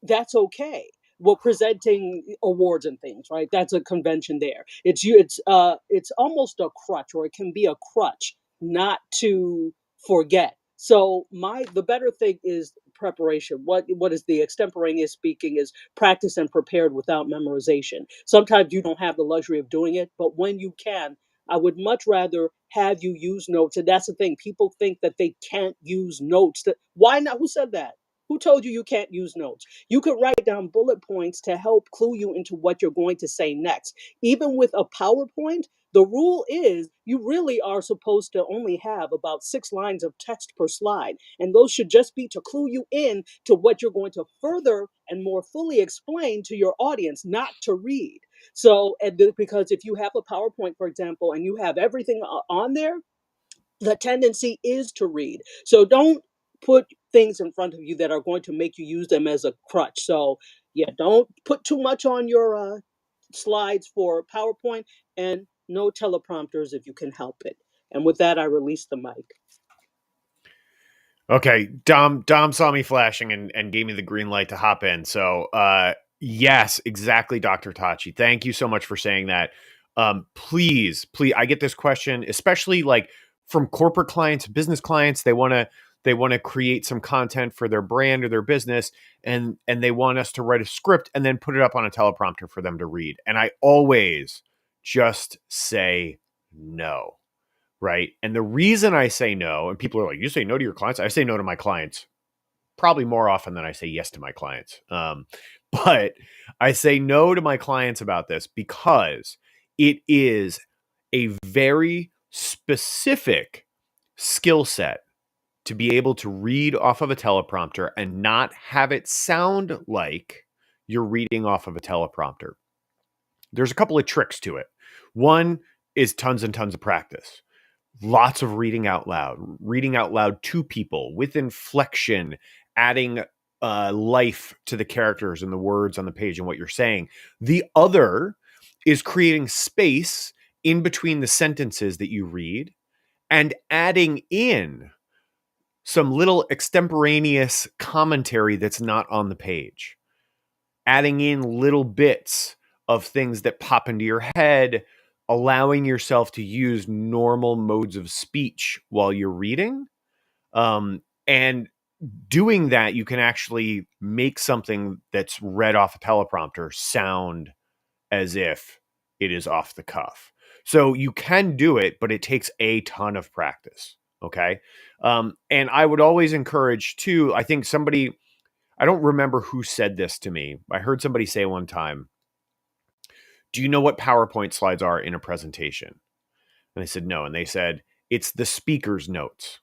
that's okay. Well, presenting awards and things, right? That's a convention there. It's almost a crutch, or it can be a crutch not to forget. So the better thing is preparation. What is the extemporaneous speaking is practice and prepared without memorization. Sometimes you don't have the luxury of doing it, but when you can, I would much rather have you use notes. And that's the thing. People think that they can't use notes. Why not? Who said that? Who told you can't use notes? You could write down bullet points to help clue you into what you're going to say next. Even with a PowerPoint, the rule is you really are supposed to only have about 6 lines of text per slide. And those should just be to clue you in to what you're going to further and more fully explain to your audience, not to read. So, because if you have a PowerPoint, for example, and you have everything on there, the tendency is to read. So don't put things in front of you that are going to make you use them as a crutch. So yeah, don't put too much on your slides for PowerPoint, and no teleprompters if you can help it. And with that, I release the mic. Okay, Dom saw me flashing and gave me the green light to hop in. So, yes, exactly, Dr. Tachi. Thank you so much for saying that. Please, I get this question, especially like from corporate clients, business clients. They want to create some content for their brand or their business, and they want us to write a script and then put it up on a teleprompter for them to read. And I always just say no. Right. And the reason I say no, and people are like, you say no to your clients? I say no to my clients probably more often than I say yes to my clients. But I say no to my clients about this because it is a very specific skill set to be able to read off of a teleprompter and not have it sound like you're reading off of a teleprompter. There's a couple of tricks to it. One is tons and tons of practice. Lots of reading out loud to people with inflection, adding life to the characters and the words on the page and what you're saying. The other is creating space in between the sentences that you read and adding in some little extemporaneous commentary that's not on the page. Adding in little bits of things that pop into your head, allowing yourself to use normal modes of speech while you're reading. And doing that, you can actually make something that's read off a teleprompter sound as if it is off the cuff. So you can do it, but it takes a ton of practice. Okay. And I would always encourage too, I think somebody, I don't remember who said this to me. I heard somebody say one time, do you know what PowerPoint slides are in a presentation? And I said, no. And they said, it's the speaker's notes.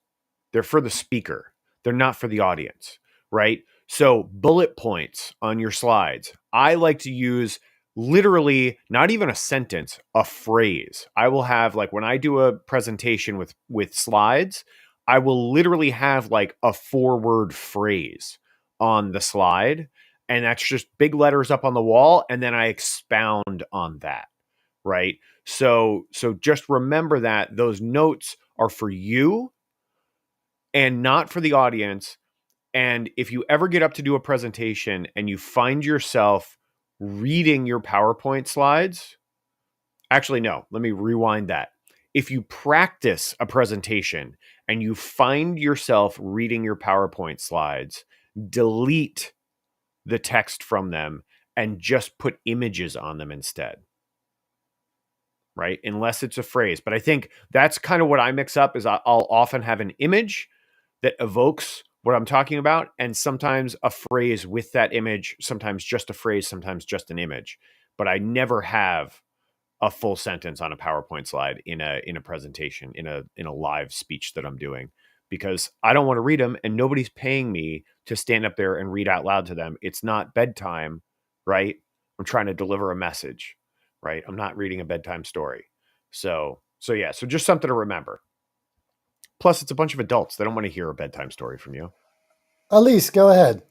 They're for the speaker. They're not for the audience, right? So bullet points on your slides. I like to use literally not even a sentence, a phrase. I will have, like, when I do a presentation with slides, I will literally have like a 4-word phrase on the slide, and that's just big letters up on the wall, and then I expound on that, right? So just remember that those notes are for you and not for the audience. And if you ever get up to do a presentation and you find yourself reading your PowerPoint slides, actually, no, let me rewind that. If you practice a presentation and you find yourself reading your PowerPoint slides, delete the text from them and just put images on them instead. Right? Unless it's a phrase. But I think that's kind of what I mix up is I'll often have an image that evokes what I'm talking about, and sometimes a phrase with that image, sometimes just a phrase, sometimes just an image. But I never have a full sentence on a PowerPoint slide in a presentation, in a live speech that I'm doing, because I don't want to read them, and nobody's paying me to stand up there and read out loud to them. It's not bedtime, right? I'm trying to deliver a message, right? I'm not reading a bedtime story. So yeah, so just something to remember. Plus, it's a bunch of adults. They don't want to hear a bedtime story from you. Elise, go ahead.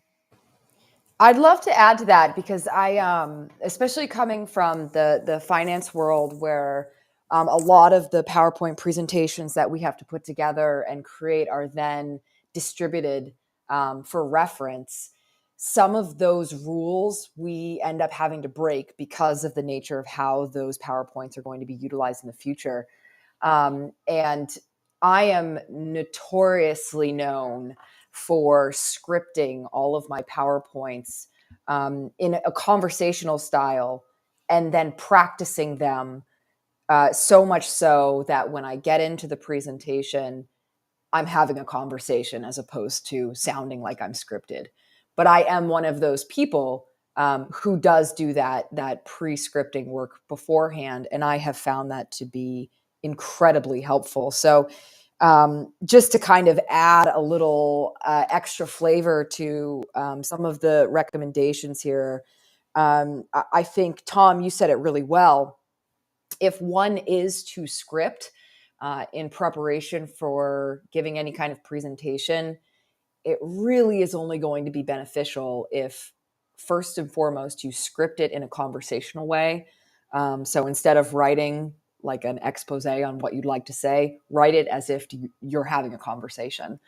I'd love to add to that because I, especially coming from the finance world where a lot of the PowerPoint presentations that we have to put together and create are then distributed for reference. Some of those rules we end up having to break because of the nature of how those PowerPoints are going to be utilized in the future. And I am notoriously known for scripting all of my PowerPoints in a conversational style and then practicing them so much so that when I get into the presentation, I'm having a conversation as opposed to sounding like I'm scripted. But I am one of those people who does do that pre-scripting work beforehand, and I have found that to be incredibly helpful. So just to kind of add a little extra flavor to some of the recommendations here, I think, Tom, you said it really well. If one is to script in preparation for giving any kind of presentation, it really is only going to be beneficial if, first and foremost, you script it in a conversational way. So instead of writing like an expose on what you'd like to say, write it as if you're having a conversation,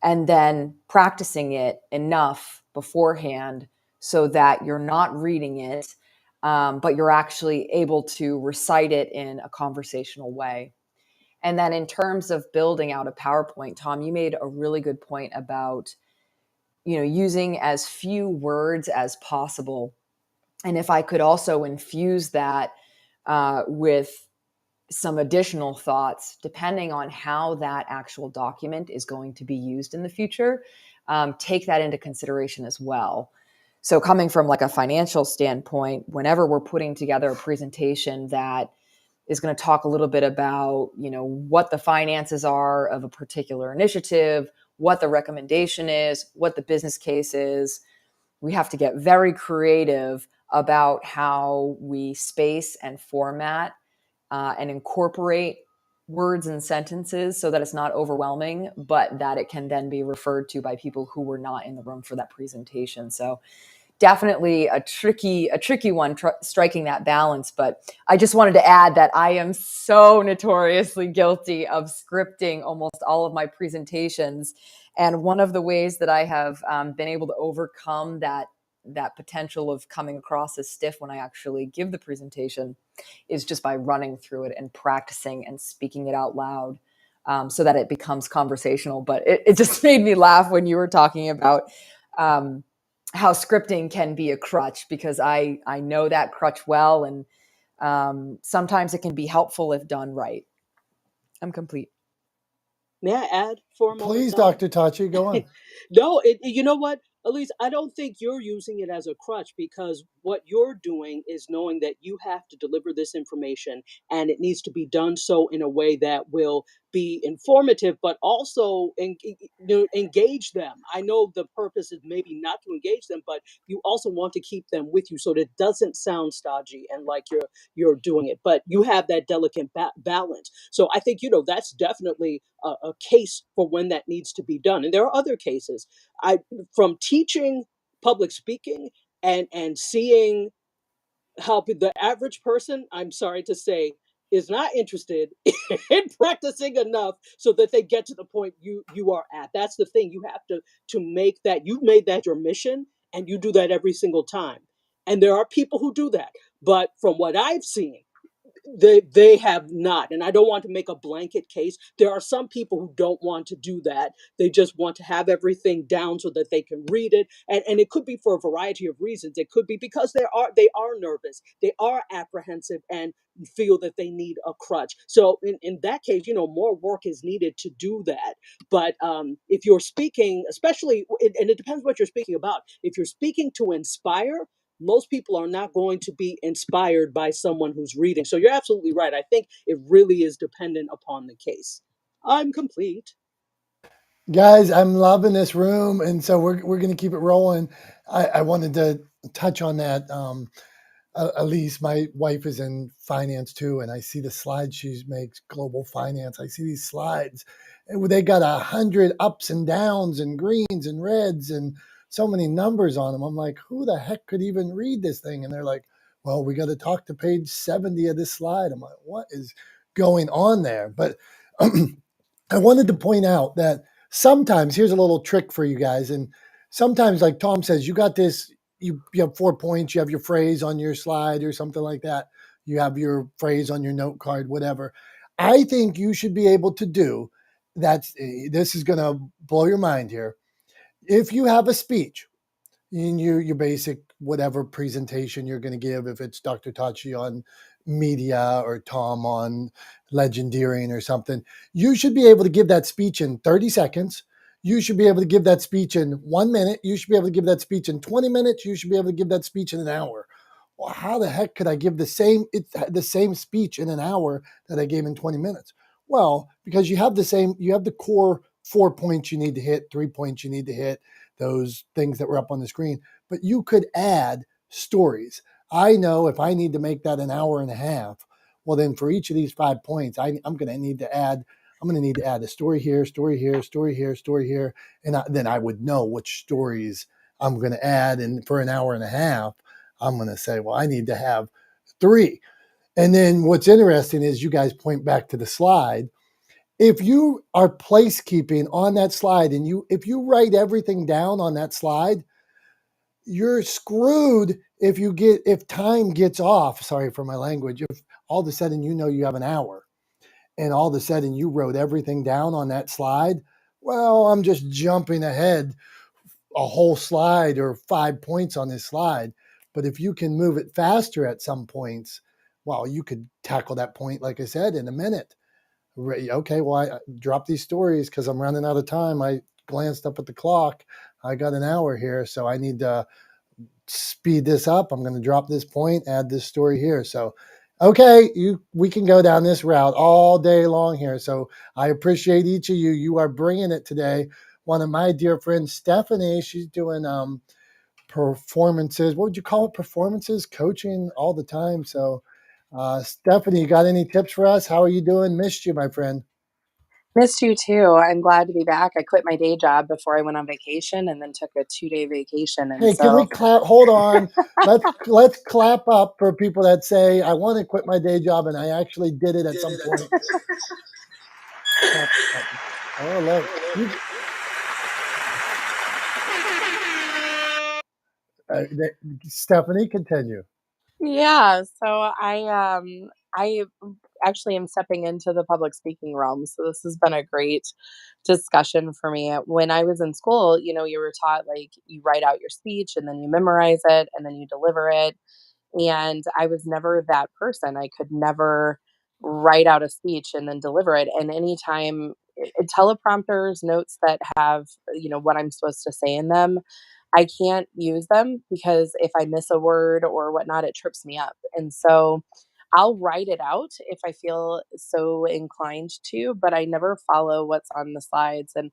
and then practicing it enough beforehand so that you're not reading it, but you're actually able to recite it in a conversational way. And then in terms of building out a PowerPoint, Tom, you made a really good point about, using as few words as possible. And if I could also infuse that with some additional thoughts, depending on how that actual document is going to be used in the future, take that into consideration as well. So coming from like a financial standpoint, whenever we're putting together a presentation that is going to talk a little bit about, what the finances are of a particular initiative, what the recommendation is, what the business case is, we have to get very creative about how we space and format and incorporate words and sentences so that it's not overwhelming, but that it can then be referred to by people who were not in the room for that presentation. So definitely a tricky one, striking that balance. But I just wanted to add that I am so notoriously guilty of scripting almost all of my presentations. And one of the ways that I have been able to overcome that potential of coming across as stiff when I actually give the presentation is just by running through it and practicing and speaking it out loud, so that it becomes conversational. But it just made me laugh when you were talking about how scripting can be a crutch, because I know that crutch well, and sometimes it can be helpful if done right. I'm complete. May I add for a moment, Please, Dom? Dr. Tachi, go on. No, you know what, Elise, I don't think you're using it as a crutch, because what you're doing is knowing that you have to deliver this information, and it needs to be done so in a way that will be informative, but also engage them. I know the purpose is maybe not to engage them, but you also want to keep them with you so that it doesn't sound stodgy and like you're doing it, but you have that delicate balance. So I think, that's definitely a case for when that needs to be done. And there are other cases. From teaching public speaking and seeing how the average person, I'm sorry to say, is not interested in practicing enough so that they get to the point you are at. That's the thing. You have to make that, you've made that your mission, and you do that every single time. And there are people who do that. But from what I've seen, they have not. And I don't want to make a blanket case. There are some people who don't want to do that. They just want to have everything down so that they can read it, and it could be for a variety of reasons. It could be because they are nervous, they are apprehensive, and feel that they need a crutch. So in that case, more work is needed to do that. But if you're speaking, especially, and it depends what you're speaking about. If you're speaking to inspire, most people are not going to be inspired by someone who's reading. So you're absolutely right. I think it really is dependent upon the case. I'm complete. Guys, I'm loving this room, and so we're going to keep it rolling. I wanted to touch on that. Elise, my wife is in finance too, and I see the slides she makes, global finance. I see these slides, and they got 100 ups and downs and greens and reds and so many numbers on them. I'm like, who the heck could even read this thing? And they're like, well, we got to talk to page 70 of this slide. I'm like, what is going on there? But I wanted to point out that sometimes, here's a little trick for you guys. And sometimes, like Tom says, you got this, you have 4 points, you have your phrase on your slide or something like that. You have your phrase on your note card, whatever. I think you should be able to do that. This is going to blow your mind here. If you have a speech in your basic whatever presentation you're going to give, if it's Dr. Tachi on media or Tom on legendeering or something, you should be able to give that speech in 30 seconds. You should be able to give that speech in 1 minute. You should be able to give that speech in 20 minutes. You should be able to give that speech in an hour. Well, how the heck could I give the same speech in an hour that I gave in 20 minutes? Well, because you have the core 4 points you need to hit, 3 points you need to hit, those things that were up on the screen, but you could add stories. I know if I need to make that an hour and a half, well, then for each of these 5 points, I'm going to need to add a story here, story here, story here, story here. And then I would know which stories I'm going to add. And for an hour and a half, I'm going to say, well, I need to have 3. And then what's interesting is you guys point back to the slide. If you are placekeeping on that slide and if you write everything down on that slide, you're screwed if time gets off. Sorry for my language. If all of a sudden you have an hour and all of a sudden you wrote everything down on that slide, well, I'm just jumping ahead a whole slide or 5 points on this slide. But if you can move it faster at some points, well, you could tackle that point, like I said, in a minute. Okay, well, I dropped these stories because I'm running out of time. I glanced up at the clock. I got an hour here, so I need to speed this up. I'm going to drop this point, add this story here. So, okay, we can go down this route all day long here. So I appreciate each of you. You are bringing it today. One of my dear friends, Stephanie, she's doing performances. What would you call it? Performances, coaching all the time. So, Stephanie, you got any tips for us? How are you doing? Missed you, my friend. Missed you too. I'm glad to be back. I quit my day job before I went on vacation and then took a 2-day vacation. And Hey, can we so clap? Hold on. Let's clap up for people that say, I want to quit my day job and I actually did it at some point. Clap. Oh, look. Stephanie, continue. Yeah, so I actually am stepping into the public speaking realm. So this has been a great discussion for me. When I was in school, you were taught like you write out your speech and then you memorize it and then you deliver it. And I was never that person. I could never write out a speech and then deliver it. And anytime teleprompters, notes that have, what I'm supposed to say in them, I can't use them because if I miss a word or whatnot, it trips me up. And so I'll write it out if I feel so inclined to, but I never follow what's on the slides. And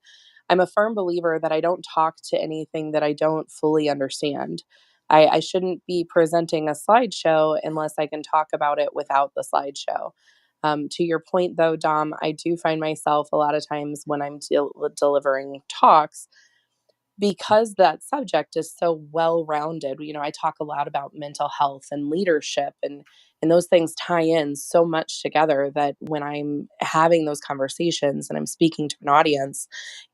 I'm a firm believer that I don't talk to anything that I don't fully understand. I shouldn't be presenting a slideshow unless I can talk about it without the slideshow. To your point, though, Dom, I do find myself a lot of times when I'm delivering talks because that subject is so well rounded. I talk a lot about mental health and leadership, and those things tie in so much together that when I'm having those conversations and I'm speaking to an audience,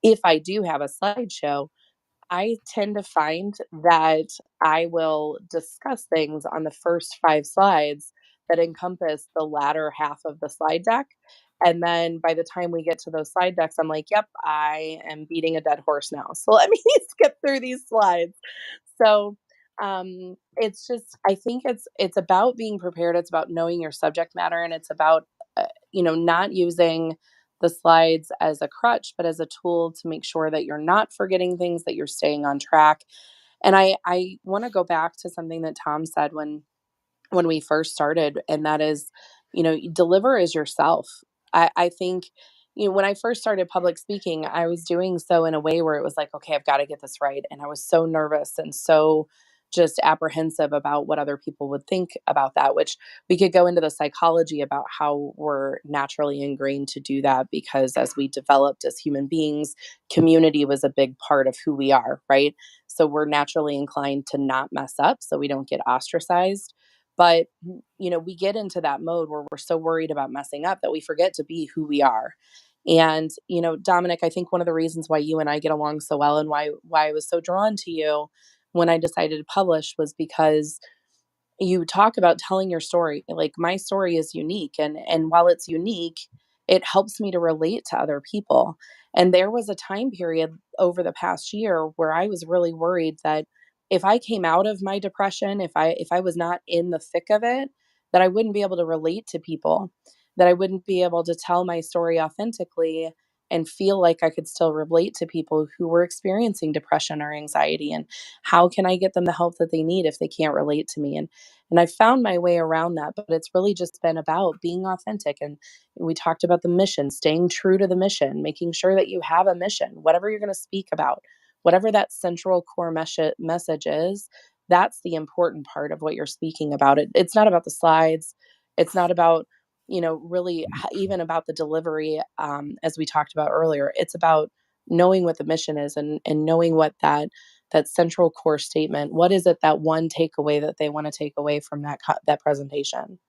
if I do have a slideshow, I tend to find that I will discuss things on the first 5 slides that encompass the latter half of the slide deck. And then by the time we get to those slide decks, I'm like, yep, I am beating a dead horse now. So let me skip through these slides. So it's just, I think it's about being prepared. It's about knowing your subject matter, and it's about not using the slides as a crutch, but as a tool to make sure that you're not forgetting things, that you're staying on track. And I want to go back to something that Tom said when we first started, and that is, you deliver as yourself. I think, when I first started public speaking, I was doing so in a way where it was like, okay, I've got to get this right. And I was so nervous and so just apprehensive about what other people would think about that, which we could go into the psychology about how we're naturally ingrained to do that because as we developed as human beings, community was a big part of who we are, right? So we're naturally inclined to not mess up so we don't get ostracized. But, we get into that mode where we're so worried about messing up that we forget to be who we are. And, Dominic, I think one of the reasons why you and I get along so well and why I was so drawn to you when I decided to publish was because you talk about telling your story. Like my story is unique, and while it's unique, it helps me to relate to other people. And there was a time period over the past year where I was really worried that if I came out of my depression, if I was not in the thick of it, that I wouldn't be able to relate to people, that I wouldn't be able to tell my story authentically and feel like I could still relate to people who were experiencing depression or anxiety, and how can I get them the help that they need if they can't relate to me? And I found my way around that, but it's really just been about being authentic. And we talked about the mission, staying true to the mission, making sure that you have a mission, whatever you're going to speak about, whatever that central core message is, that's the important part of what you're speaking about. It's not about the slides. It's not about, really even about the delivery, as we talked about earlier. It's about knowing what the mission is and knowing what that central core statement, what is it, that one takeaway that they want to take away from that presentation?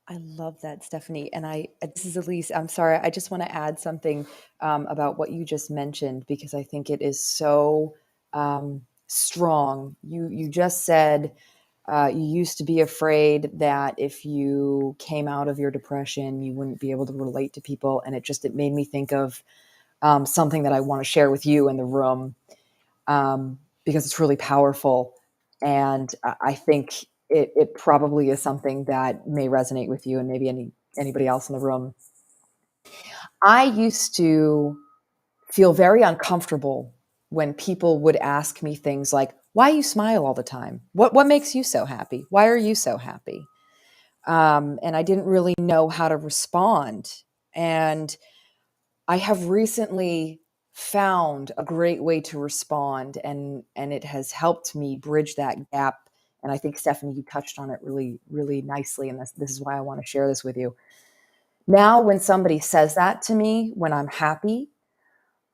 I love that, Stephanie. And this is Elise. I'm sorry. I just want to add something about what you just mentioned because I think it is so strong. You just said you used to be afraid that if you came out of your depression, you wouldn't be able to relate to people, and it made me think of something that I want to share with you in the room because it's really powerful. And I think it probably is something that may resonate with you and maybe anybody else in the room. I used to feel very uncomfortable when people would ask me things like, why you smile all the time? What makes you so happy? Why are you so happy? And I didn't really know how to respond. And I have recently found a great way to respond, and it has helped me bridge that gap. And I think, Stephanie, you touched on it really, really nicely. And this is why I want to share this with you. Now, when somebody says that to me, when I'm happy,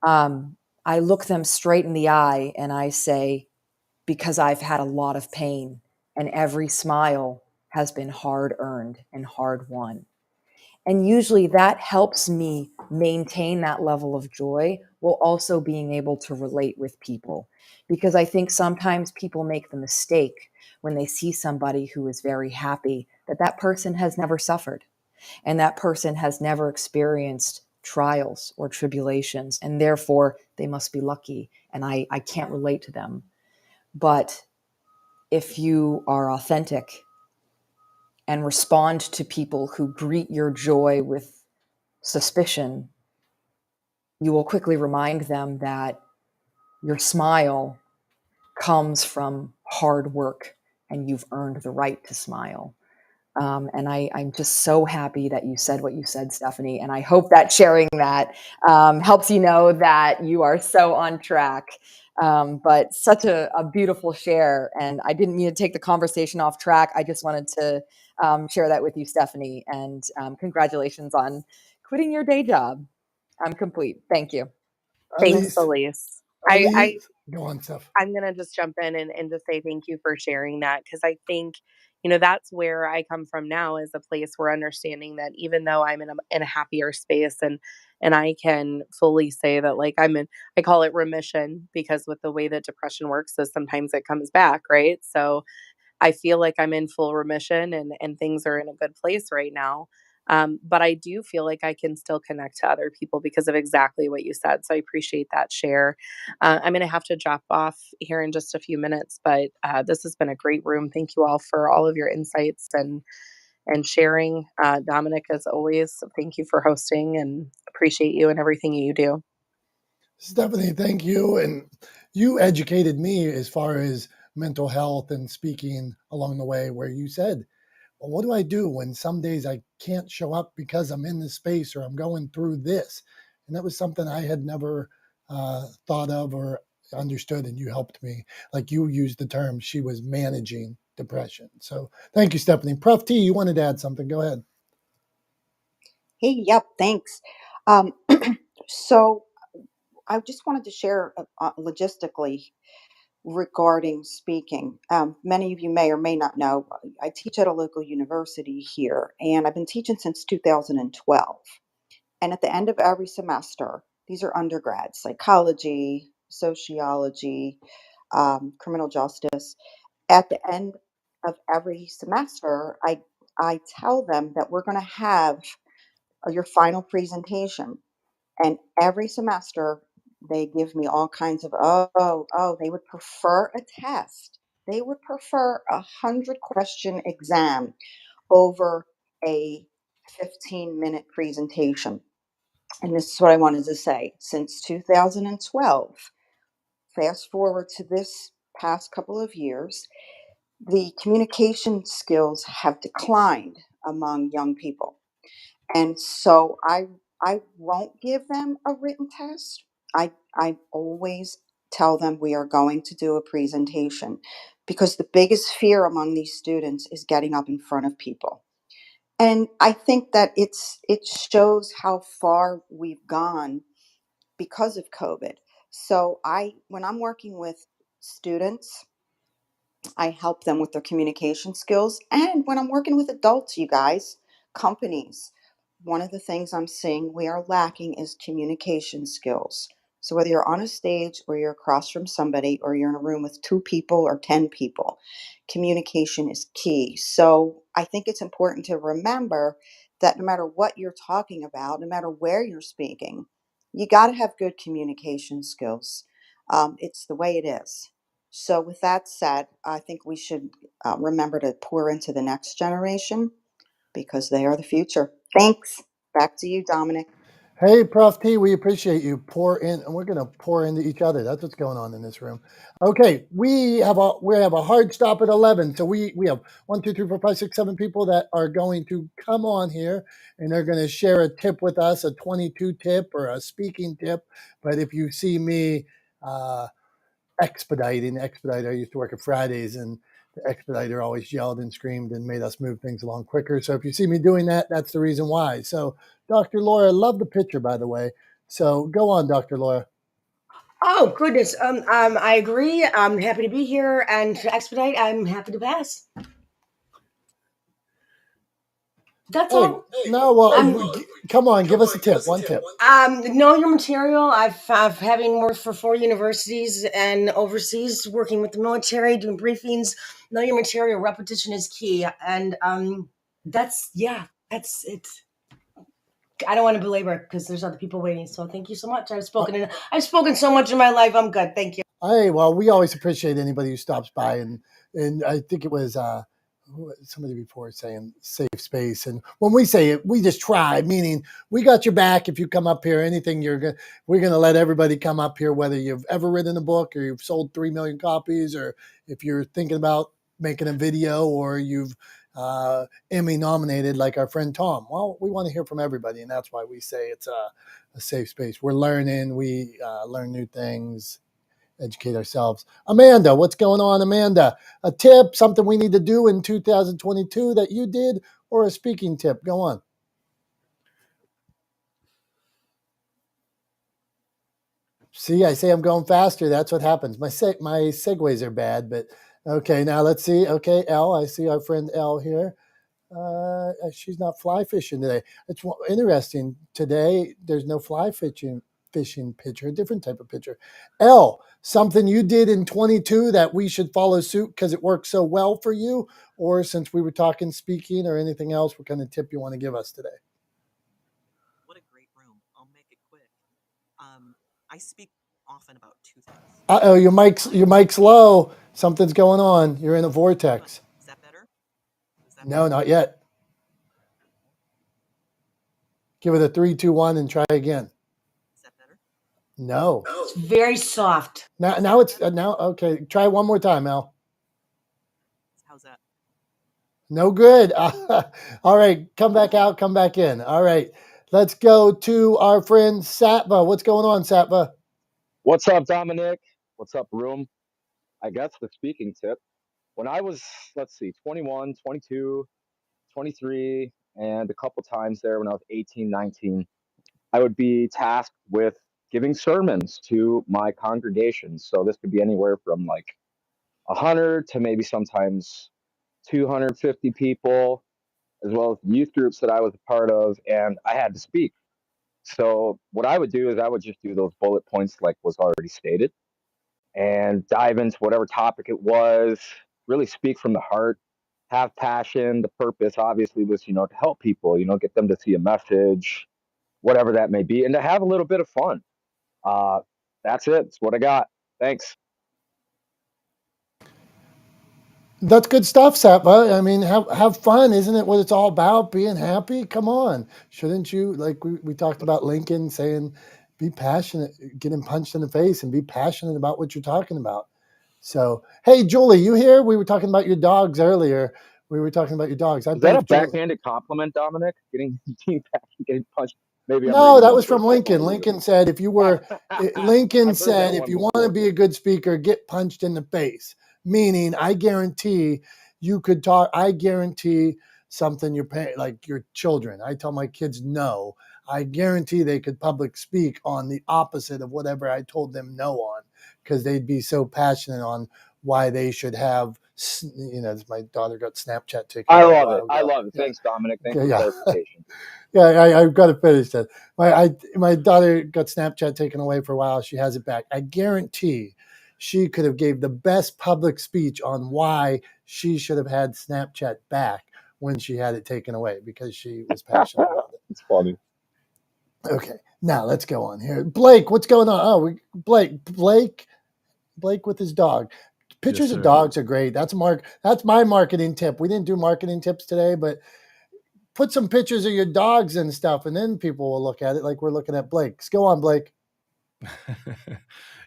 I look them straight in the eye and I say, because I've had a lot of pain and every smile has been hard earned and hard won. And usually that helps me maintain that level of joy while also being able to relate with people. Because I think sometimes people make the mistake when they see somebody who is very happy that that person has never suffered and that person has never experienced trials or tribulations, and therefore they must be lucky and I can't relate to them. But if you are authentic and respond to people who greet your joy with suspicion, you will quickly remind them that your smile comes from hard work and you've earned the right to smile. And I'm just so happy that you said what you said, Stephanie. And I hope that sharing that helps you know that you are so on track. But such a beautiful share. And I didn't mean to take the conversation off track. I just wanted to share that with you, Stephanie. And congratulations on quitting your day job. I'm complete. Thank you. Thanks, Elise, Elise. go on, Steph. I'm going to just jump in and just say thank you for sharing that, because I think, that's where I come from now, is a place where understanding that even though I'm in a happier space, and I can fully say that, like, I call it remission, because with the way that depression works is sometimes it comes back, right? So I feel like I'm in full remission, and things are in a good place right now. But I do feel like I can still connect to other people because of exactly what you said. So I appreciate that share. I'm going to have to drop off here in just a few minutes, but this has been a great room. Thank you all for all of your insights and sharing. Dominic, as always, thank you for hosting, and appreciate you and everything you do. Stephanie, thank you. And you educated me as far as mental health and speaking along the way, where you said, well, what do I do when some days I can't show up because I'm in this space or I'm going through this? And that was something I had never thought of or understood. And you helped me. Like you used the term, she was managing depression. So thank you, Stephanie. Prof T, you wanted to add something. Go ahead. Hey, yep, thanks. Um, so I just wanted to share logistically regarding speaking. Many of you may or may not know, I teach at a local university here, and I've been teaching since 2012. And at the end of every semester, these are undergrads, psychology, sociology, criminal justice. At the end of every semester, I tell them that we're going to have your final presentation. And every semester, they give me all kinds of, they would prefer a test. They would prefer 100-question exam over a 15-minute presentation. And this is what I wanted to say. Since 2012, fast forward to this past couple of years, the communication skills have declined among young people. And so I won't give them a written test. I always tell them we are going to do a presentation, because the biggest fear among these students is getting up in front of people. And I think that it shows how far we've gone because of COVID. So when I'm working with students, I help them with their communication skills. And when I'm working with adults, you guys, companies, one of the things I'm seeing we are lacking is communication skills. So whether you're on a stage or you're across from somebody or you're in a room with 2 people or 10 people, communication is key. So I think it's important to remember that no matter what you're talking about, no matter where you're speaking, you got to have good communication skills. It's the way it is. So, with that said, I think we should remember to pour into the next generation, because they are the future. Thanks. Back to you, Dominic. Hey, Prof T, we appreciate you. Pour in, and we're going to pour into each other. That's what's going on in this room. Okay, we have a hard stop at 11. So we have 1, 2, 3, 4, 5, 6, 7 people that are going to come on here, and they're going to share a tip with us, a 22 tip or a speaking tip. But if you see me Expediter, I used to work at Fridays, and the expediter always yelled and screamed and made us move things along quicker. So if you see me doing that, that's the reason why. So Dr. Laura, love the picture, by the way. So go on, Dr. Laura. Oh, goodness. I agree. I'm happy to be here, and to expedite, I'm happy to pass. That's Hey, all. no, well, I'm- come on, give us a tip. One tip. Know your material. I've having worked for 4 universities and overseas, working with the military, doing briefings. Know your material. Repetition is key, and that's it. I don't want to belabor because there's other people waiting. So thank you so much. I've spoken so much in my life. I'm good. Thank you. Hey, well, we always appreciate anybody who stops by, and I think it was somebody before saying safe space. And when we say it, we just try, meaning we got your back. If you come up here, anything we're gonna let everybody come up here, whether you've ever written a book or you've sold 3 million copies, or if you're thinking about making a video or you've Emmy nominated like our friend Tom. Well, we want to hear from everybody, and that's why we say it's a safe space. We're learning, we learn new things, educate ourselves. Amanda, what's going on, Amanda? A tip, something we need to do in 2022 that you did, or a speaking tip? Go on. See, I say I'm going faster. That's what happens. My segues are bad, but okay, now let's see. Okay, Elle, I see our friend Elle here. She's not fly fishing today. It's interesting. Today, there's no fly fishing picture, a different type of picture. Elle, something you did in 22 that we should follow suit because it worked so well for you, or since we were talking speaking or anything else, what kind of tip you want to give us today? What a great room. I'll make it quick. I speak often about 2 things. Uh-oh, your mic's low. Something's going on. You're in a vortex. Is that better? No, not yet. Give it a 3, 2, 1 and try again. Is that better? No. It's very soft. Now it's now okay. Try one more time, Al. How's that? No good. All right, come back out, come back in. All right, let's go to our friend Satva. What's going on, Satva? What's up, Dominick? What's up, room? I guess the speaking tip. When I was, 21, 22, 23, and a couple times there when I was 18, 19, I would be tasked with giving sermons to my congregations. So this could be anywhere from like 100 to maybe sometimes 250 people, as well as youth groups that I was a part of, and I had to speak. So what I would do is I would just do those bullet points like was already stated and dive into whatever topic it was, really speak from the heart, have passion. The purpose obviously was, to help people, get them to see a message, whatever that may be, and to have a little bit of fun. That's it. That's what I got. Thanks. That's good stuff, Satva. I mean, have fun, isn't it? What it's all about, being happy. Come on, shouldn't you? Like we talked about Lincoln saying, be passionate, getting punched in the face, and be passionate about what you're talking about. So, hey, Julie, you here? We were talking about your dogs earlier. We were talking about your dogs. Is that a backhanded compliment, Dominick? Getting punched? Maybe I'm No, reading that was into it. from Lincoln. Lincoln said, if you were, Lincoln said, if you want to be a good speaker, get punched in the face. Meaning, I guarantee you could talk. I guarantee something your parents, like your children. I tell my kids no. I guarantee they could public speak on the opposite of whatever I told them no on, because they'd be so passionate on why they should have. My daughter got Snapchat taken. I love it. I love it. Thanks, Dominick. Thanks for clarification. Yeah, I've got to finish that. My daughter got Snapchat taken away for a while. She has it back. I guarantee she could have gave the best public speech on why she should have had Snapchat back when she had it taken away, because she was passionate about it. It's funny. Okay, now let's go on here. Blake, what's going on? Oh, Blake with his dog. Pictures of dogs are great. That's my marketing tip. We didn't do marketing tips today, but put some pictures of your dogs and stuff, and then people will look at it like we're looking at Blake's. Go on, Blake.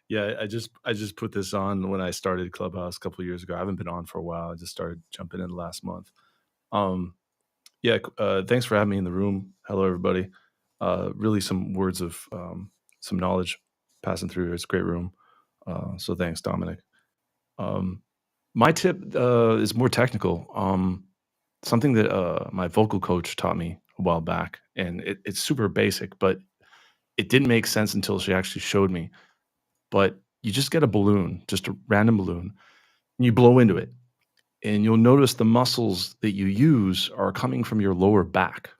Yeah, I just put this on when I started Clubhouse a couple of years ago. I haven't been on for a while. I just started jumping in last month. Thanks for having me in the room. Hello, everybody. Really some words of some knowledge passing through here. It's a great room. So thanks, Dominick. My tip is more technical. Something that my vocal coach taught me a while back, and it's super basic, but it didn't make sense until she actually showed me. But you just get a balloon, just a random balloon, and you blow into it. and you'll notice the muscles that you use are coming from your lower back.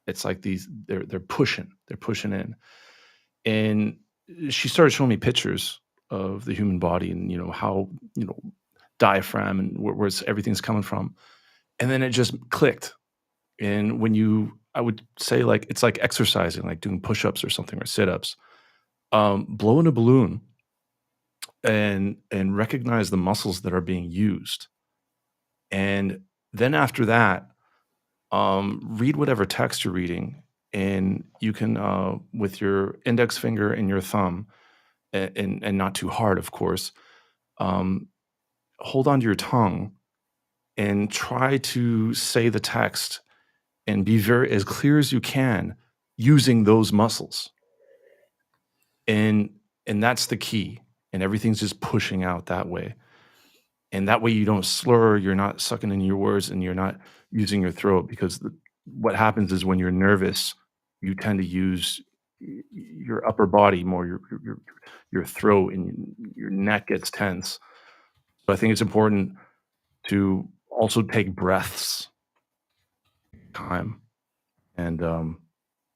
It's like they're pushing in. And she started showing me pictures of the human body and, how, diaphragm and where everything's coming from. And then it just clicked. And I would say, like, it's like exercising, like doing push-ups or something, or sit-ups. Blow in a balloon and recognize the muscles that are being used. And then after that, read whatever text you're reading, and you can, with your index finger and your thumb, and not too hard, of course, hold onto your tongue and try to say the text and be very as clear as you can using those muscles. And that's the key. And everything's just pushing out that way. And that way you don't slur, you're not sucking in your words, and you're not using your throat, because what happens is when you're nervous, you tend to use your upper body more, your throat, and your neck gets tense. So I think it's important to also take breaths, time. And yeah,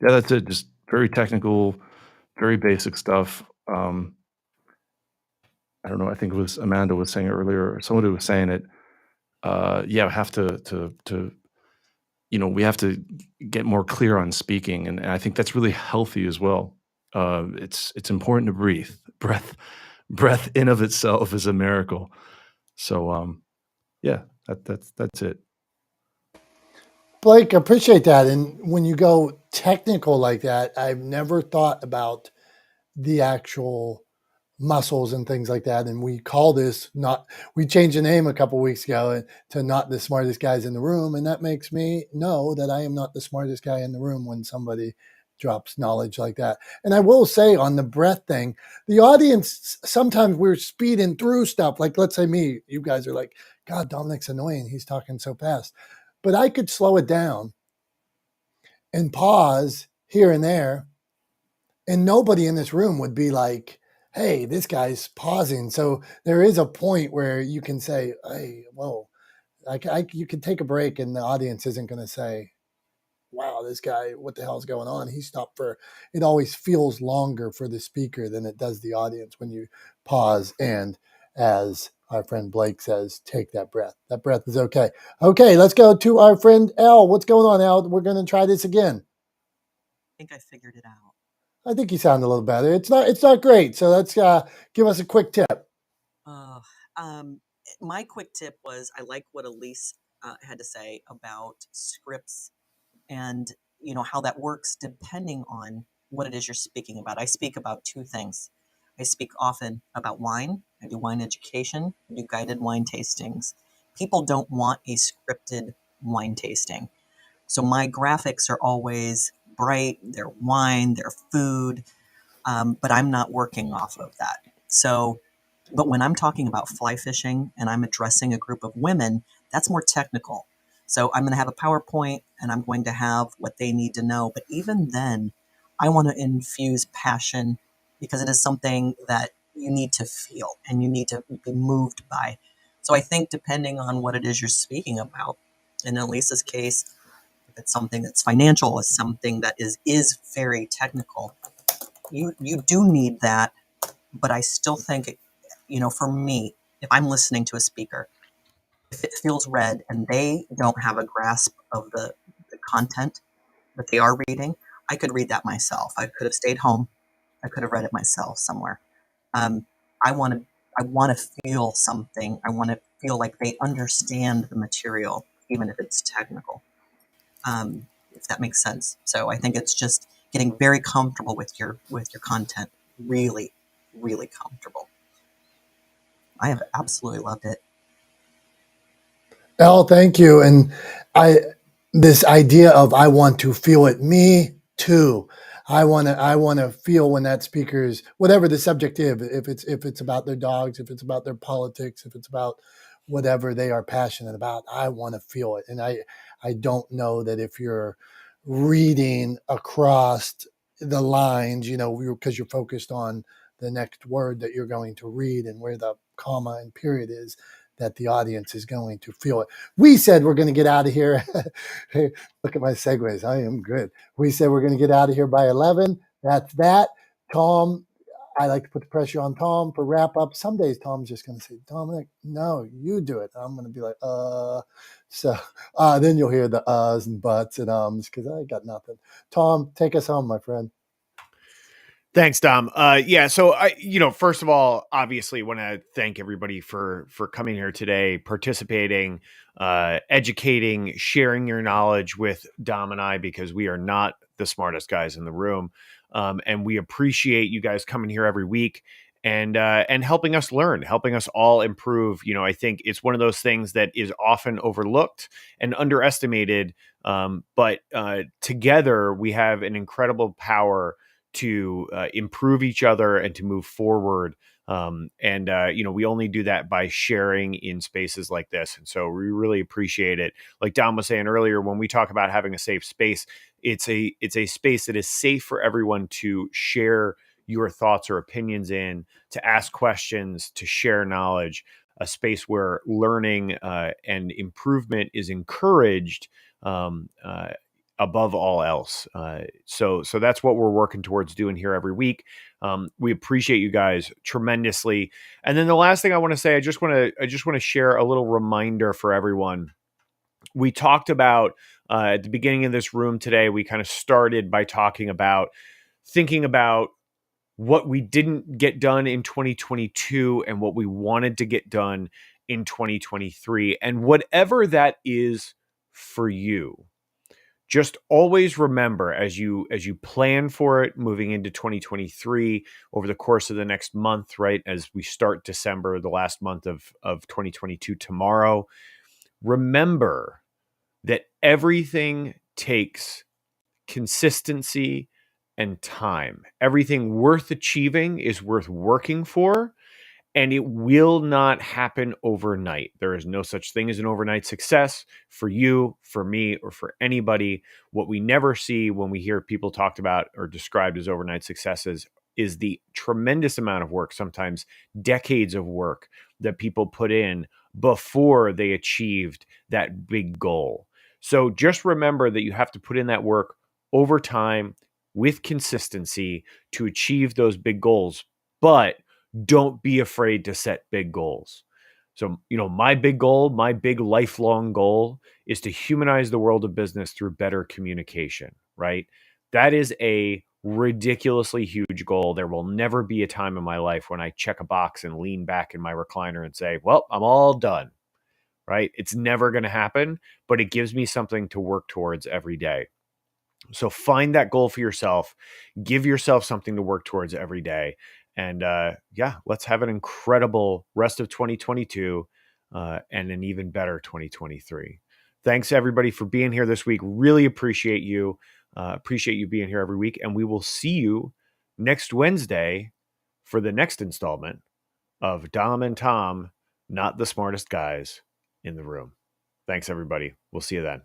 that's it. Just very technical, very basic stuff. I don't know. I think it was Amanda was saying earlier, or somebody was saying it. Yeah, I have to we have to get more clear on speaking, and I think that's really healthy as well. It's important to breathe. Breath in of itself is a miracle. So yeah, that's it. Blake, I appreciate that. And when you go technical like that, I've never thought about the actual muscles and things like that. And we call this we changed the name a couple of weeks ago to Not the Smartest Guys in the Room. And that makes me know that I am not the smartest guy in the room when somebody drops knowledge like that. And I will say, on the breath thing, the audience, sometimes we're speeding through stuff. Like, let's say me, you guys are like, God, Dominick's annoying. He's talking so fast. But I could slow it down and pause here and there, and nobody in this room would be like, hey, this guy's pausing. So there is a point where you can say, hey, whoa, you can take a break, and the audience isn't going to say, wow, this guy, what the hell's going on? He stopped it always feels longer for the speaker than it does the audience when you pause. And as our friend Blake says, take that breath. That breath is okay. Okay, let's go to our friend Al. What's going on, Al? We're going to try this again. I think I figured it out. I think you sound a little better. It's not great. So let's give us a quick tip. My quick tip was, I like what Elise had to say about scripts, and how that works depending on what it is you're speaking about. I speak about two things. I speak often about wine. I do wine education. I do guided wine tastings. People don't want a scripted wine tasting. So my graphics are always bright, they're wine, they're food, but I'm not working off of that. So, but when I'm talking about fly fishing and I'm addressing a group of women, that's more technical. So I'm going to have a PowerPoint, and I'm going to have what they need to know. But even then, I want to infuse passion, because it is something that you need to feel and you need to be moved by. So I think depending on what it is you're speaking about, in Elisa's case, if it's something that's financial, is something that is very technical, you do need that. But I still think, for me, if I'm listening to a speaker, if it feels read and they don't have a grasp of the content that they are reading, I could read that myself. I could have stayed home. I could have read it myself somewhere. I want to feel something. I want to feel like they understand the material, even if it's technical. If that makes sense. So I think it's just getting very comfortable with your content. Really, really comfortable. I have absolutely loved it. Al, thank you. And this idea of, I want to feel it, me too. I want to feel when that speaker's, whatever the subject is, if it's about their dogs, if it's about their politics, if it's about whatever they are passionate about, I want to feel it. And I don't know that if you're reading across the lines, because you're focused on the next word that you're going to read and where the comma and period is, that the audience is going to feel it. We said we're going to get out of here. Hey, look at my segues. I am good. We said we're going to get out of here by 11. That's that. Tom, I like to put the pressure on Tom for wrap up. Some days Tom's just going to say, Dominic, no, you do it. I'm going to be like, So then you'll hear the uhs and buts and ums because I got nothing. Tom, take us home, my friend. Thanks, Dom. Yeah. So first of all, obviously want to thank everybody for coming here today, participating, educating, sharing your knowledge with Dom and I, because we are not the smartest guys in the room. And we appreciate you guys coming here every week and helping us learn, helping us all improve. I think it's one of those things that is often overlooked and underestimated. But together we have an incredible power to improve each other and to move forward. We only do that by sharing in spaces like this. And so we really appreciate it. Like Dom was saying earlier, when we talk about having a safe space, it's a space that is safe for everyone to share your thoughts or opinions in, to ask questions, to share knowledge, a space where learning and improvement is encouraged above all else. So that's what we're working towards doing here every week. We appreciate you guys tremendously. And then the last thing I want to say, I just want to share a little reminder for everyone. We talked about at the beginning of this room today, we kind of started by thinking about what we didn't get done in 2022 and what we wanted to get done in 2023. And whatever that is for you, just always remember as you plan for it moving into 2023 over the course of the next month, right? As we start December, the last month of 2022 tomorrow, remember that everything takes consistency and time. Everything worth achieving is worth working for. And it will not happen overnight. There is no such thing as an overnight success for you, for me, or for anybody. What we never see when we hear people talked about or described as overnight successes is the tremendous amount of work, sometimes decades of work, that people put in before they achieved that big goal. So just remember that you have to put in that work over time with consistency to achieve those big goals. But don't be afraid to set big goals. So, my big goal, my big lifelong goal is to humanize the world of business through better communication, right? That is a ridiculously huge goal. There will never be a time in my life when I check a box and lean back in my recliner and say, well, I'm all done, right? It's never going to happen, but it gives me something to work towards every day. So find that goal for yourself, give yourself something to work towards every day. And let's have an incredible rest of 2022 and an even better 2023. Thanks everybody for being here this week. Really appreciate you. Appreciate you being here every week. And we will see you next Wednesday for the next installment of Dom and Tom, Not the Smartest Guys in the Room. Thanks everybody. We'll see you then.